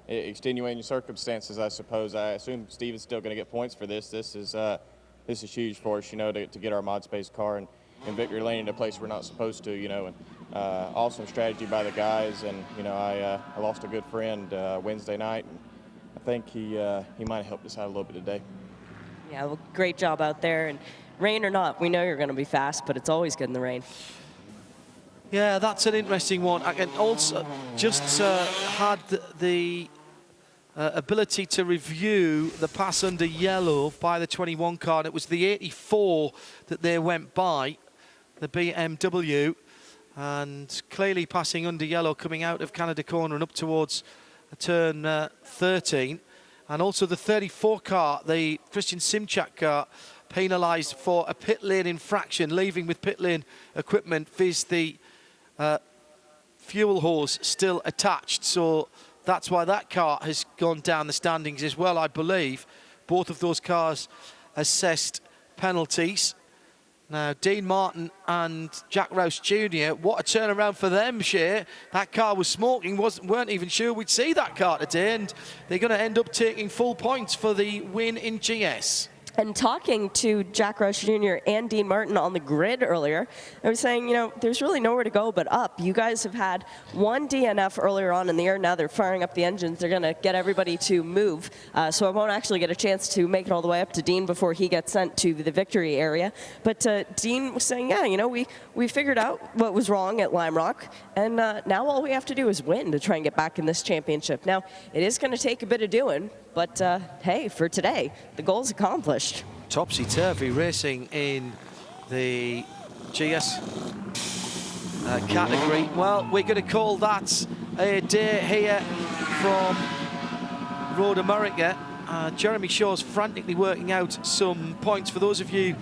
extenuating circumstances, I suppose. I assume Stephen's still going to get points for this. This is huge for us, you know, to get our mod space car and victory lane in a place we're not supposed to, you know. And awesome strategy by the guys. And you know, I lost a good friend Wednesday night, and I think he might have helped us out a little bit today. Yeah, well, great job out there. And rain or not, we know you're going to be fast, but it's always good in the rain. Yeah, that's an interesting one. I can also just had the ability to review the pass under yellow by the 21 car. And it was the 84 that they went by, the BMW, and clearly passing under yellow coming out of Canada Corner and up towards turn 13. And also the 34 car, the Christian Simchak car, penalised for a pit lane infraction, leaving with pit lane equipment, viz the fuel hose still attached. So that's why that car has gone down the standings as well, I believe. Both of those cars assessed penalties. Now, Dean Martin and Jack Rouse Jr., what a turnaround for them, Shea. That car was smoking, weren't even sure we'd see that car today, and they're going to end up taking full points for the win in GS. And talking to Jack Rouse Jr. and Dean Martin on the grid earlier, I was saying, you know, there's really nowhere to go but up. You guys have had one DNF earlier on in the year. Now they're firing up the engines. They're going to get everybody to move. So I won't actually get a chance to make it all the way up to Dean before he gets sent to the victory area. But Dean was saying, yeah, you know, we figured out what was wrong at Lime Rock, and now all we have to do is win to try and get back in this championship. Now, it is going to take a bit of doing, but hey, for today, the goal's accomplished. Topsy-turvy racing in the GS category. Well, we're going to call that a day here from Road America. Jeremy Shaw's frantically working out some points. For those of you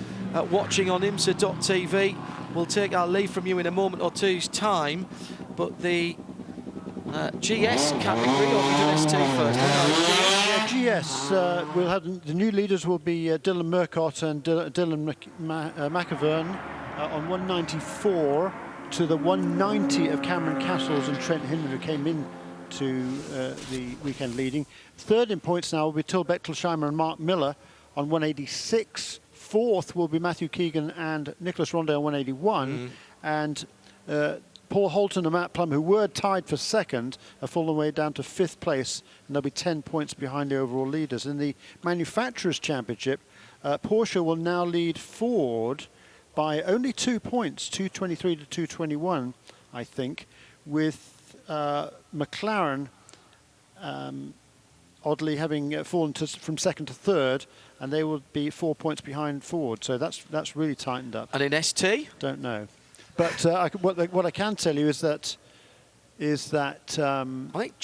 watching on IMSA.tv, we'll take our leave from you in a moment or two's time. But the GS category, or we do ST first? GS, we'll have the new leaders will be Dylan Murcott and Dylan McAvern on 194 to the 190 of Cameron Castles and Trent Hinman, who came in to the weekend leading. Third in points now will be Till Bechtel-Scheimer and Mark Miller on 186. Fourth will be Matthew Keegan and Nicholas Ronday on 181. And Paul Holton and Matt Plum, who were tied for second, have fallen away down to fifth place, and they'll be 10 points behind the overall leaders. In the Manufacturers' Championship, Porsche will now lead Ford by only 2 points, 223 to 221, I think, with McLaren oddly having fallen from second to third, and they will be 4 points behind Ford. So that's really tightened up. And in ST? Don't know. But what I can tell you is that I think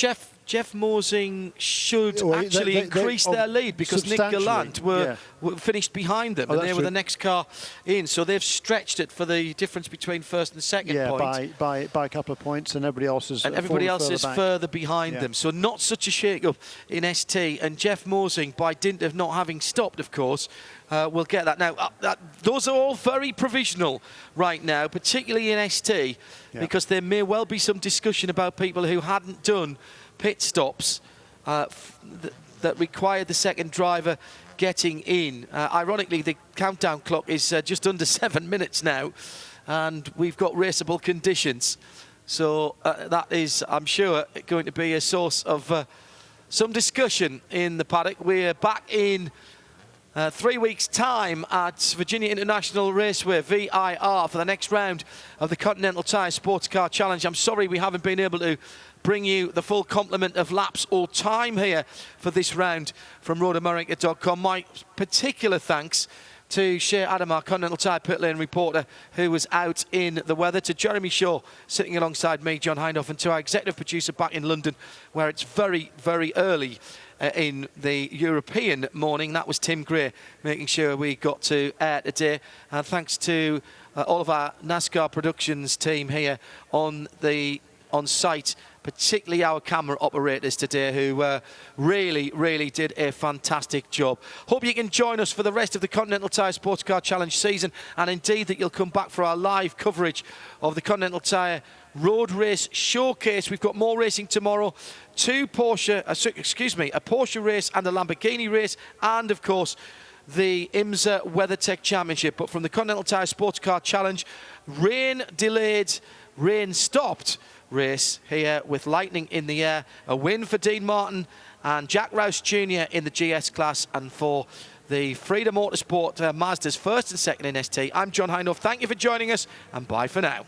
Jeff Morsing should actually increase their lead, because Nick Gallant were finished behind them, and they were the next car in. So they've stretched it for the difference between first and second point. by a couple of points, and everybody else is further behind them. So not such a shake-up in ST, and Jeff Morsing, by dint of not having stopped, of course, will get that. Now, those are all very provisional right now, particularly in ST, because there may well be some discussion about people who hadn't done pit stops that required the second driver getting in. Ironically, the countdown clock is just under 7 minutes now, and we've got raceable conditions. So that is, I'm sure, going to be a source of some discussion in the paddock. We're back in 3 weeks' time at Virginia International Raceway, VIR, for the next round of the Continental Tire SportsCar Challenge. I'm sorry we haven't been able to bring you the full complement of laps or time here for this round from RoadAmerica.com. My particular thanks to Shea Adam, our Continental Tire pit lane reporter, who was out in the weather, to Jeremy Shaw, sitting alongside me, John Hindhoff, and to our executive producer back in London, where it's very, very early in the European morning. That was Tim Gray, making sure we got to air today. And thanks to all of our NASCAR Productions team here on site, particularly our camera operators today, who really did a fantastic job. Hope you can join us for the rest of the Continental Tire SportsCar Challenge season, and indeed that you'll come back for our live coverage of the Continental Tire Road Race Showcase. We've got more racing tomorrow, a Porsche race and a Lamborghini race, and of course the IMSA WeatherTech Championship. But from the Continental Tire SportsCar Challenge, rain-delayed, rain-stopped race here with lightning in the air. A win for Dean Martin and Jack Rouse Jr. in the GS class, and for the Freedom Motorsport Mazdas first and second in ST. I'm John Hindhoff. Thank you for joining us, and bye for now.